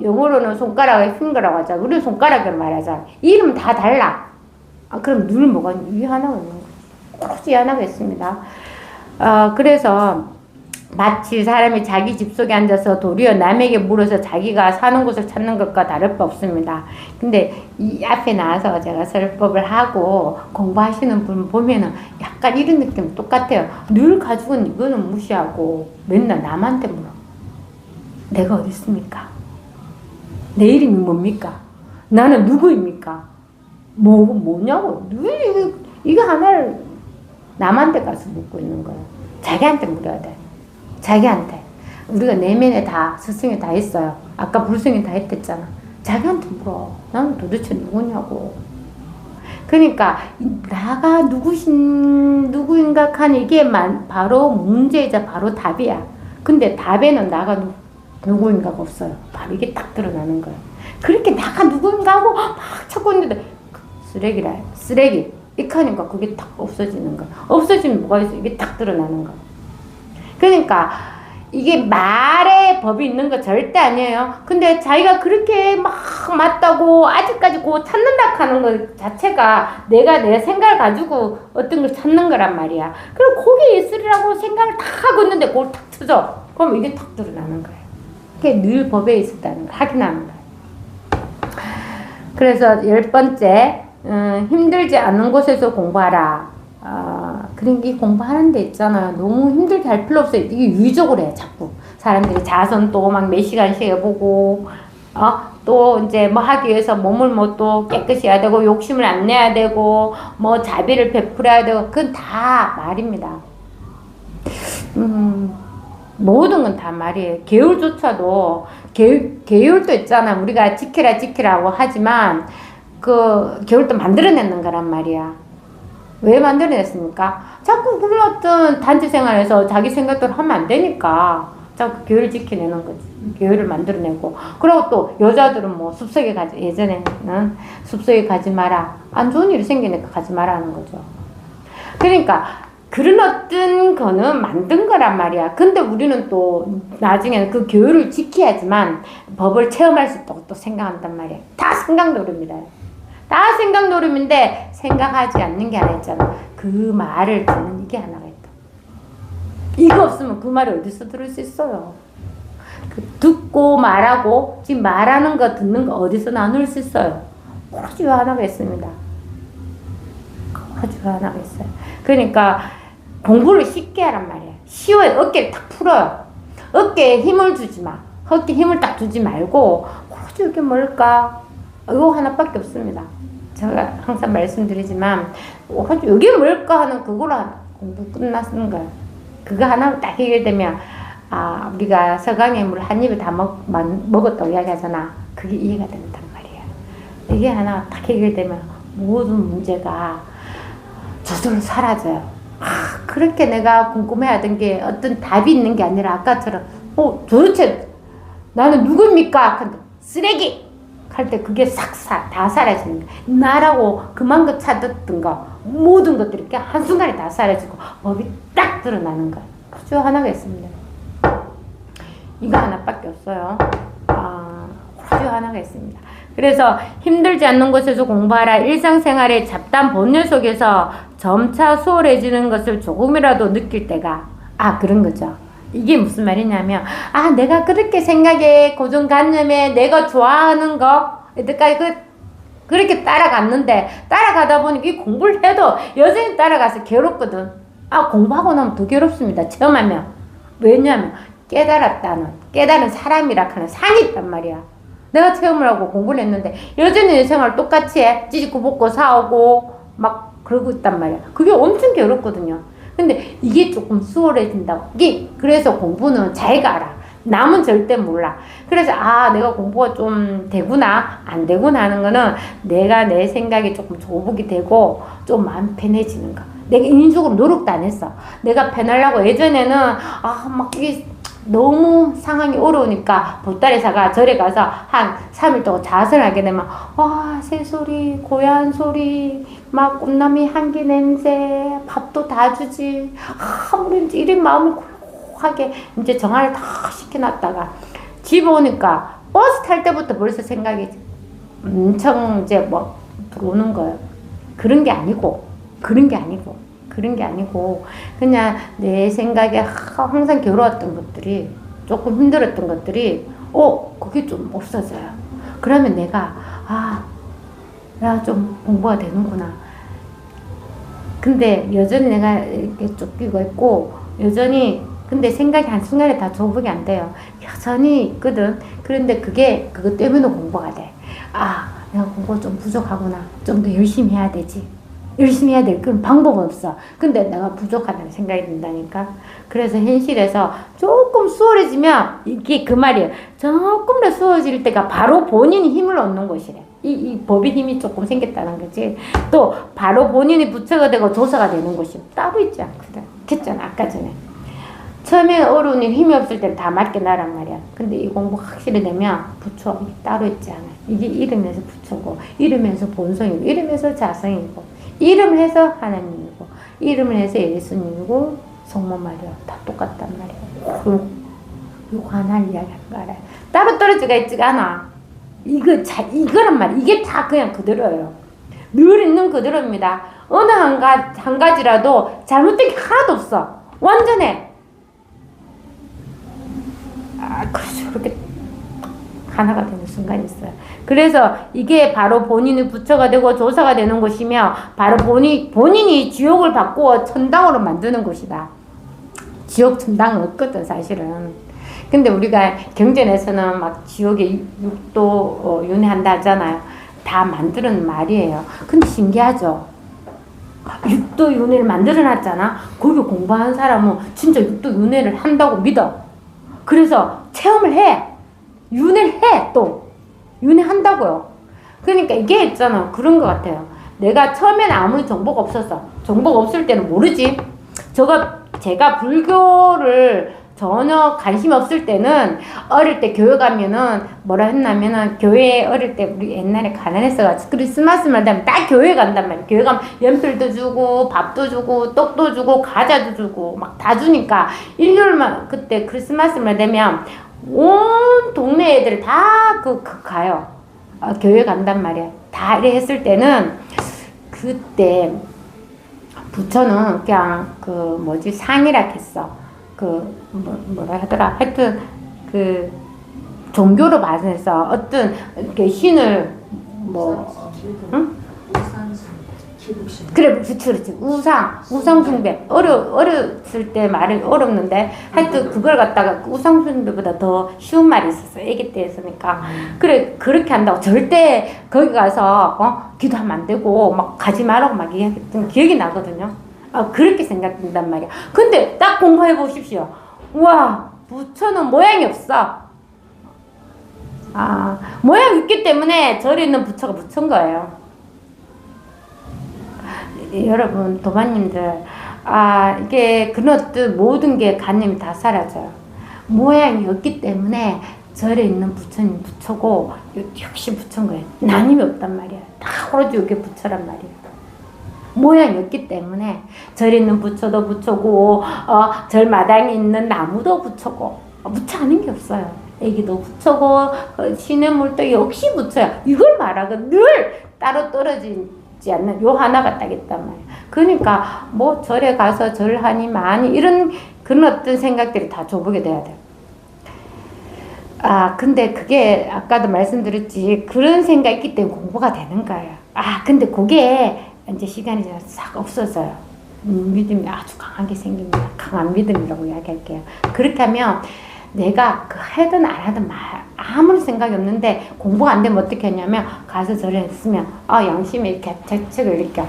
영어로는 손가락을 핑거라고 하잖아. 우리는 손가락을 말하잖아. 이름 다 달라. 그럼 늘 뭐가, 이 하나가 있는 거지. 오로지 하나가 있습니다. 그래서, 마치 사람이 자기 집 속에 앉아서 도리어 남에게 물어서 자기가 사는 곳을 찾는 것과 다를 바 없습니다. 근데 이 앞에 나와서 제가 설법을 하고 공부하시는 분 보면은 약간 이런 느낌 똑같아요. 늘 가지고는 이거는 무시하고 맨날 남한테 물어. 내가 어디 있습니까? 내 이름이 뭡니까? 나는 누구입니까? 뭐냐고. 늘 이거 하나를 남한테 가서 묻고 있는 거예요. 자기한테 물어야 돼. 자기한테. 우리가 내면에 다 스승이 다 있어요. 아까 불승이 다 했댔잖아. 자기한테 물어. 나는 도대체 누구냐고. 그러니까 나가 누구인가 하는 이게 바로 문제이자 바로 답이야. 근데 답에는 나가 누구인가가 없어요. 바로 이게 딱 드러나는 거예요. 그렇게 나가 누구인가 하고 막 찾고 있는데 쓰레기라. 쓰레기. 이렇게 하니까 그게 딱 없어지는 거야. 없어지면 뭐가 있어? 이게 딱 드러나는 거야. 그러니까 이게 말의 법이 있는 거 절대 아니에요. 근데 자기가 그렇게 막 맞다고 아직까지 그거 찾는다 하는 것 자체가 내가 내 생각을 가지고 어떤 걸 찾는 거란 말이야. 그럼 거기에 있으리라고 생각을 다 하고 있는데 그걸 탁 쳐줘. 그럼 이게 탁 드러나는 거예요. 그게 늘 법에 있었다는 걸 확인하는 거예요. 그래서 10번째, 힘들지 않은 곳에서 공부하라. 그러니까 공부하는 데 있잖아요. 너무 힘들게 할 필요 없어요. 이게 유의적으로 해, 자꾸. 사람들이 자선 또 막 몇 시간씩 해보고, 또 이제 뭐 하기 위해서 몸을 뭐 또 깨끗이 해야 되고, 욕심을 안 내야 되고, 뭐 자비를 베풀어야 되고, 그건 다 말입니다. 모든 건 다 말이에요. 계율조차도, 계율도 있잖아. 우리가 지키라고 하지만, 그 계율도 만들어내는 거란 말이야. 왜 만들어냈습니까? 자꾸 그런 어떤 단체 생활에서 자기 생각대로 하면 안 되니까 자꾸 계율을 지켜내는 거지. 계율을 만들어내고. 그리고 또 여자들은 뭐 숲속에 가지, 예전에는 숲속에 가지 마라. 안 좋은 일이 생기니까 가지 마라 하는 거죠. 그러니까 그런 어떤 거는 만든 거란 말이야. 근데 우리는 또 나중에는 그 계율을 지켜야지만 법을 체험할 수 있다고 또 생각한단 말이야. 다 생각노름이다. 다 생각노름인데 생각하지 않는 게 하나 있잖아. 그 말을 듣는 이게 하나가 있다. 이거 없으면 그 말이 어디서 들을 수 있어요. 그 듣고 말하고 지금 말하는 거 듣는 거 어디서 나눌 수 있어요. 오로지 하나가 있습니다. 오로지 하나가 있어요. 그러니까 공부를 쉽게 하란 말이야. 쉬워요. 어깨를 탁 풀어요. 어깨에 힘을 주지 마. 어깨에 힘을 딱 주지 말고 오로지 이게 뭘까? 이거 하나밖에 없습니다. 제가 항상 말씀드리지만 오로지 이게 뭘까 하는 그거로 공부 끝났는 거예요. 그거 하나 딱 해결되면 우리가 서강의 물 한 입에 다 먹었다고 이야기하잖아. 그게 이해가 된단 말이야. 이게 하나 딱 해결되면 모든 문제가 저절로 사라져요. 그렇게 내가 궁금해하던 게 어떤 답이 있는 게 아니라 아까처럼 도대체 나는 누굽니까? 쓰레기! 할 때 그게 싹 다 사라지는 거야. 나라고 그만큼 찾았던 거 모든 것들이 이렇게 한순간에 다 사라지고 법이 딱 드러나는 거야. 그죠? 하나가 있습니다. 이거 하나밖에 없어요. 그죠? 하나가 있습니다. 그래서 힘들지 않는 곳에서 공부하라. 일상생활의 잡다한 본능 속에서 점차 수월해지는 것을 조금이라도 느낄 때가 그런 거죠. 이게 무슨 말이냐면 내가 그렇게 생각해 고정관념에 내가 좋아하는 거 여태까지 그렇게 따라갔는데 따라가다 보니 이 공부를 해도 여전히 따라가서 괴롭거든. 아, 공부하고 나면 더 괴롭습니다. 체험하면. 왜냐하면 깨달은 사람이라 하는 산이 있단 말이야. 내가 체험을 하고 공부를 했는데 여전히 내 생활 똑같이 해. 찌집고 볶고 사오고 막 그러고 있단 말이야. 그게 엄청 괴롭거든요. 근데 이게 조금 수월해진다고. 그래서 공부는 자기가 알아. 남은 절대 몰라. 그래서 내가 공부가 좀 되구나 안 되구나 하는 거는 내가 내 생각이 조금 조복이 되고 좀 마음 편해지는 거. 내가 인위적으로 노력도 안 했어. 내가 편하려고 예전에는 막 이게 너무 상황이 어려우니까 보따리사가 절에 가서 한 3일 동안 자선을 하게 되면 새소리 고요한 소리 막 꽃나무 향기 냄새 밥도 다 주지 아무런지 이런 마음을 고요하게 이제 정화를 다 시켜놨다가 집에 오니까 버스 탈 때부터 벌써 생각이 엄청 이제 뭐 들어오는 거예요. 그런 게 아니고 그냥 내 생각에 항상 괴로웠던 것들이 조금 힘들었던 것들이 그게 좀 없어져요. 그러면 내가 좀 공부가 되는구나. 근데 여전히 내가 이렇게 쫓기고 있고 여전히 근데 생각이 한순간에 다 조복이 안 돼요. 여전히 있거든. 그런데 그것 때문에 공부가 돼. 내가 공부가 좀 부족하구나. 좀 더 열심히 해야 되지. 열심히 해야 될 그런 방법은 없어. 근데 내가 부족하다는 생각이 든다니까. 그래서 현실에서 조금 수월해지면 이게 그 말이에요. 조금 더 수월해질 때가 바로 본인이 힘을 얻는 것이래. 이 법의 힘이 조금 생겼다는 거지. 또 바로 본인이 부처가 되고 조사가 되는 것이 따로 있지 않거든. 했잖아 아까 전에. 처음에 어려운 일 힘이 없을 때는 다 맡겨놔란 말이야. 근데 이 공부 확실히 되면 부처 따로 있지 않아. 이게 이름에서 부처고 이름에서 본성이고 이름에서 자성이고 이름을 해서 하나님이고 이름을 해서 예수님이고 성모 마리아 다 똑같단 말이야. 이거 하나를 이야기하는 거 알아요. 따로 떨어지가 있지가 않아. 이거란 말이야. 이게 다 그냥 그대로예요. 늘 있는 그대로입니다. 어느 한 가지라도 잘못된 게 하나도 없어. 완전해. 그래서 그렇게 하나가 되는 순간이 있어요. 그래서 이게 바로 본인의 부처가 되고 조사가 되는 것이며 바로 본인이 지옥을 바꾸어 천당으로 만드는 것이다. 지옥 천당은 없거든 사실은. 근데 우리가 경전에서는 막 지옥에 육도 윤회한다 하잖아요. 다 만드는 말이에요. 근데 신기하죠. 육도 윤회를 만들어놨잖아. 거기 공부한 사람은 진짜 육도 윤회를 한다고 믿어. 그래서 체험을 해. 윤회를 해. 또 윤회한다고요. 그러니까 이게 있잖아. 그런 것 같아요. 내가 처음에는 아무리 정보가 없었어. 정보가 없을 때는 모르지. 제가 불교를 전혀 관심이 없을 때는 어릴 때 교회 가면은 뭐라 했냐면은 교회 어릴 때 우리 옛날에 가난했어가지고 크리스마스만 되면 딱 교회 간단 말이야. 교회 가면 연필도 주고 밥도 주고 떡도 주고 과자도 주고 막 다 주니까 일요일만 그때 크리스마스만 되면 온 동네 애들 다 가요. 교회 간단 말이야. 다 이래 했을 때는 그때 부처는 그냥 상이라 했어. 뭐라 하더라. 하여튼 종교로 봐서 어떤 이렇게 신을 응? 그래, 그렇지. 우상 숭배. 어렸을 때 말이 어렵는데, 하여튼 그걸 갖다가 우상 숭배보다 더 쉬운 말이 있었어. 애기 때 했으니까. 그래, 그렇게 한다고. 절대 거기 가서, 기도하면 안 되고, 막 가지 말라고 막 얘기했던 기억이 나거든요. 그렇게 생각된단 말이야. 근데 딱 공부해 보십시오. 우와, 부처는 모양이 없어. 모양이 있기 때문에 절에 있는 부처가 부처인 거예요. 여러분, 도마님들, 이게 그런 모든 게 관념이 다 사라져요. 모양이 없기 때문에 절에 있는 부처님 부처고, 역시 부처인 거예요. 나님이 없단 말이야. 다 오로지 이게 부처란 말이야. 모양이 없기 때문에 절에 있는 부처도 부처고 절 마당에 있는 나무도 부처고 부처 아닌 게 없어요. 애기도 부처고 시냇물도 역시 부처야. 이걸 말하고 늘 따로 떨어지지 않는 요 하나가 딱 있단 말이야. 그러니까 뭐 절에 가서 절하니만 이런 그런 어떤 생각들이 다 줘보게 돼야 돼요. 근데 그게 아까도 말씀드렸지 그런 생각이 있기 때문에 공부가 되는 거예요. 근데 그게 이제 시간이 싹 없어져요. 믿음이 아주 강하게 생깁니다. 강한 믿음이라고 이야기할게요. 그렇게 하면 내가 그 하든 안 하든 아무런 생각이 없는데 공부가 안 되면 어떻게 하냐면 가서 절에 했으면 양심이 이렇게 재책을 일으켜.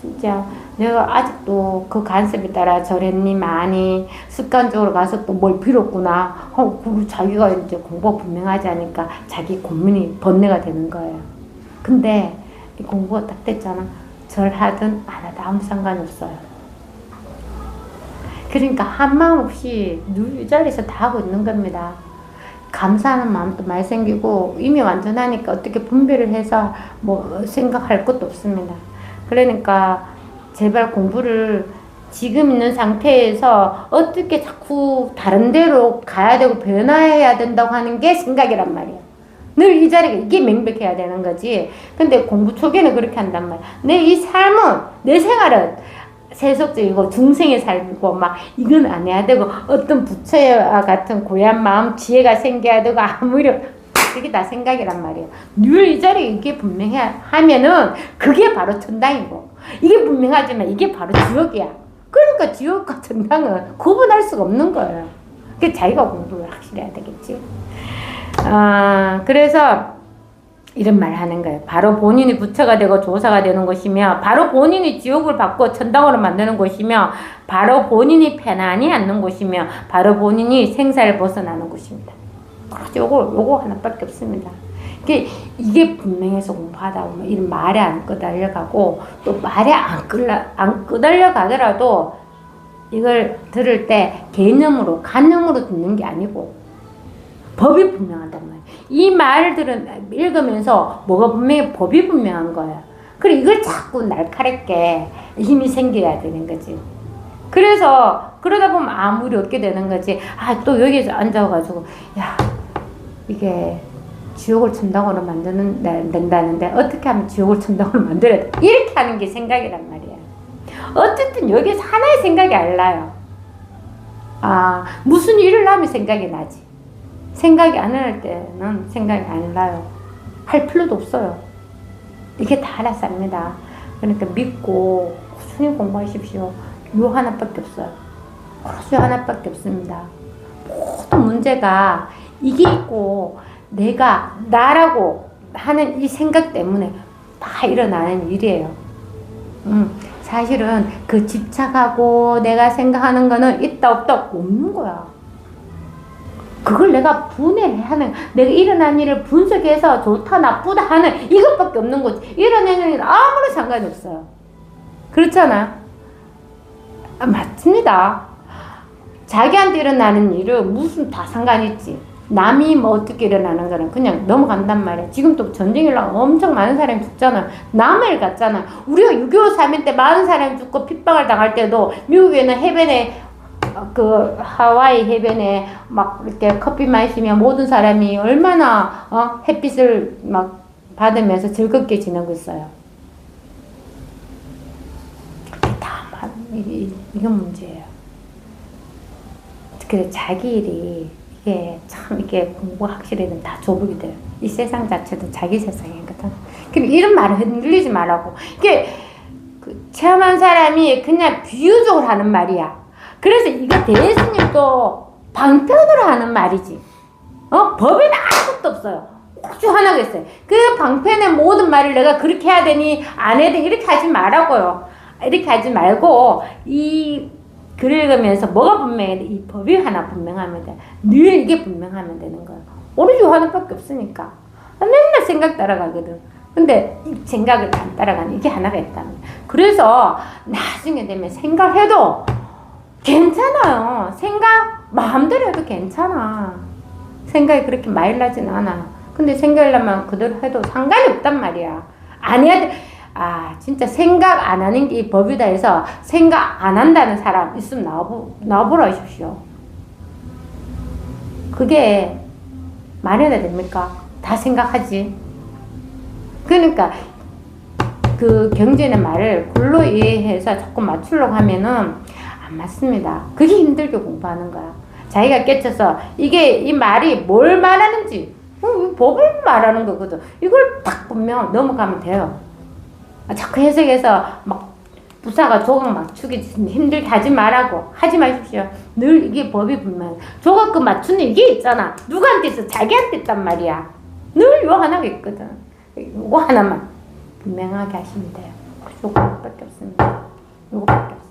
진짜 내가 아직도 그 간섭에 따라 절했니만이 습관적으로 가서 또 뭘 빌었구나. 그리고 자기가 이제 공부가 분명하지 않으니까 자기 고민이 번뇌가 되는 거예요. 근데 이 공부가 딱 됐잖아. 절하든 안 하든 아무 상관이 없어요. 그러니까 한마음 없이 늘 이 자리에서 다 하고 있는 겁니다. 감사하는 마음도 많이 생기고 이미 완전하니까 어떻게 분별을 해서 뭐 생각할 것도 없습니다. 그러니까 제발 공부를 지금 있는 상태에서 어떻게 자꾸 다른 데로 가야 되고 변화해야 된다고 하는 게 생각이란 말이에요. 늘 이 자리가 이게 명백해야 되는 거지. 근데 공부 초기에는 그렇게 한단 말이야. 내 이 삶은, 내 생활은 세속적이고 중생의 삶이고 막 이건 안 해야 되고 어떤 부처와 같은 고얀 마음 지혜가 생겨야 되고 아무리 그게 다 생각이란 말이에요. 늘 이 자리에 이게 분명해 하면은 그게 바로 천당이고 이게 분명하지만 이게 바로 지옥이야. 그러니까 지옥과 천당은 구분할 수가 없는 거예요. 그 자기가 공부를 확실히 해야 되겠지. 그래서 이런 말 하는 거예요. 바로 본인이 부처가 되고 조사가 되는 것이며 바로 본인이 지옥을 받고 천당으로 만드는 것이며 바로 본인이 편안히 앉는 곳이며 바로 본인이 생사를 벗어나는 곳입니다. 요거 하나밖에 없습니다. 이게 분명해서 공부하다 보면 이런 말에 안 끄달려가고 또 말에 안 끄달려가더라도 이걸 들을 때 개념으로 관념으로 듣는 게 아니고 법이 분명하단 말이에요. 이 말들은 읽으면서 뭐가 분명해? 법이 분명한 거예요. 그리고 이걸 자꾸 날카롭게 힘이 생겨야 되는 거지. 그래서 그러다 보면 아무리 얻게 되는 거지. 또 여기서 앉아가지고 이게 지옥을 천당으로 된다는데 어떻게 하면 지옥을 천당으로 만들어야 돼? 이렇게 하는 게 생각이란 말이야. 어쨌든 여기서 하나의 생각이 안 나요. 무슨 일을 하면 생각이 나지. 생각이 안 날 때는 생각이 안 나요. 할 필요도 없어요. 이게 다 알아서 합니다. 그러니까 믿고 꾸준히 공부하십시오. 요 하나밖에 없어요. 오로지 하나밖에 없습니다. 모든 문제가 이게 있고 내가 나라고 하는 이 생각 때문에 다 일어나는 일이에요. 사실은 그 집착하고 내가 생각하는 거는 있다 없다 없는 거야. 그걸 내가 분해를 하는, 내가 일어난 일을 분석해서 좋다 나쁘다 하는 이것밖에 없는 거지. 일어나는 일은 아무런 상관이 없어요. 그렇잖아요? 맞습니다. 자기한테 일어나는 일은 무슨 다 상관이 있지. 남이 뭐 어떻게 일어나는 거는 그냥 넘어간단 말이야. 지금 또 전쟁 일어나고 엄청 많은 사람이 죽잖아. 남의 일 같잖아. 우리가 6.25 사면 때 많은 사람이 죽고 핍박을 당할 때도 미국에는 해변에 그 하와이 해변에 막 이렇게 커피 마시며 모든 사람이 얼마나 햇빛을 막 받으면서 즐겁게 지내고 있어요. 이건 문제예요. 그래서 자기 일이 이게 참 이게 공부 확실히 되면 다 조복이 돼요. 이 세상 자체도 자기 세상이거든. 그럼 이런 말을 흔들리지 말라고. 이게 체험한 사람이 그냥 비유적으로 하는 말이야. 그래서 이거 대스님도 방편으로 하는 말이지. 법에는 아무것도 없어요. 오직 하나가 있어요. 그 방편의 모든 말을 내가 그렇게 해야 되니 안 해야 되니 이렇게 하지 말라고요. 이렇게 하지 말고 이 글을 읽으면서 뭐가 분명해? 이 법이 하나 분명하면 돼. 늘 이게 분명하면 되는 거야. 오로지 하나밖에 없으니까. 맨날 생각 따라가거든. 근데 이 생각을 안 따라가는 이게 하나가 있다면. 그래서 나중에 되면 생각해도 괜찮아요. 생각 마음대로 해도 괜찮아. 생각이 그렇게 마일나진 않아. 근데 생각하려면 그대로 해도 상관이 없단 말이야. 안 해야 돼. 진짜 생각 안 하는 게 이 법이다 해서 생각 안 한다는 사람 있으면 나와보라 하십시오. 그게 말이 됩니까? 다 생각하지. 그러니까 그 경전의 말을 글로 이해해서 자꾸 맞추려고 하면은 안 맞습니다. 그게 힘들게 공부하는 거야. 자기가 깨쳐서 이게 이 말이 뭘 말하는지 법을 말하는 거거든. 이걸 딱 분명 넘어가면 돼요. 자꾸 해석해서 막 부사가 조각 맞추기 힘들게 하지 말라고 하지 마십시오. 늘 이게 법이 분명해. 조각금 맞추는 이게 있잖아. 누구한테 있어? 자기한테 있단 말이야. 늘 요 하나가 있거든. 요거 하나만 분명하게 하시면 돼요. 요거밖에 없습니다. 요거밖에 없어요.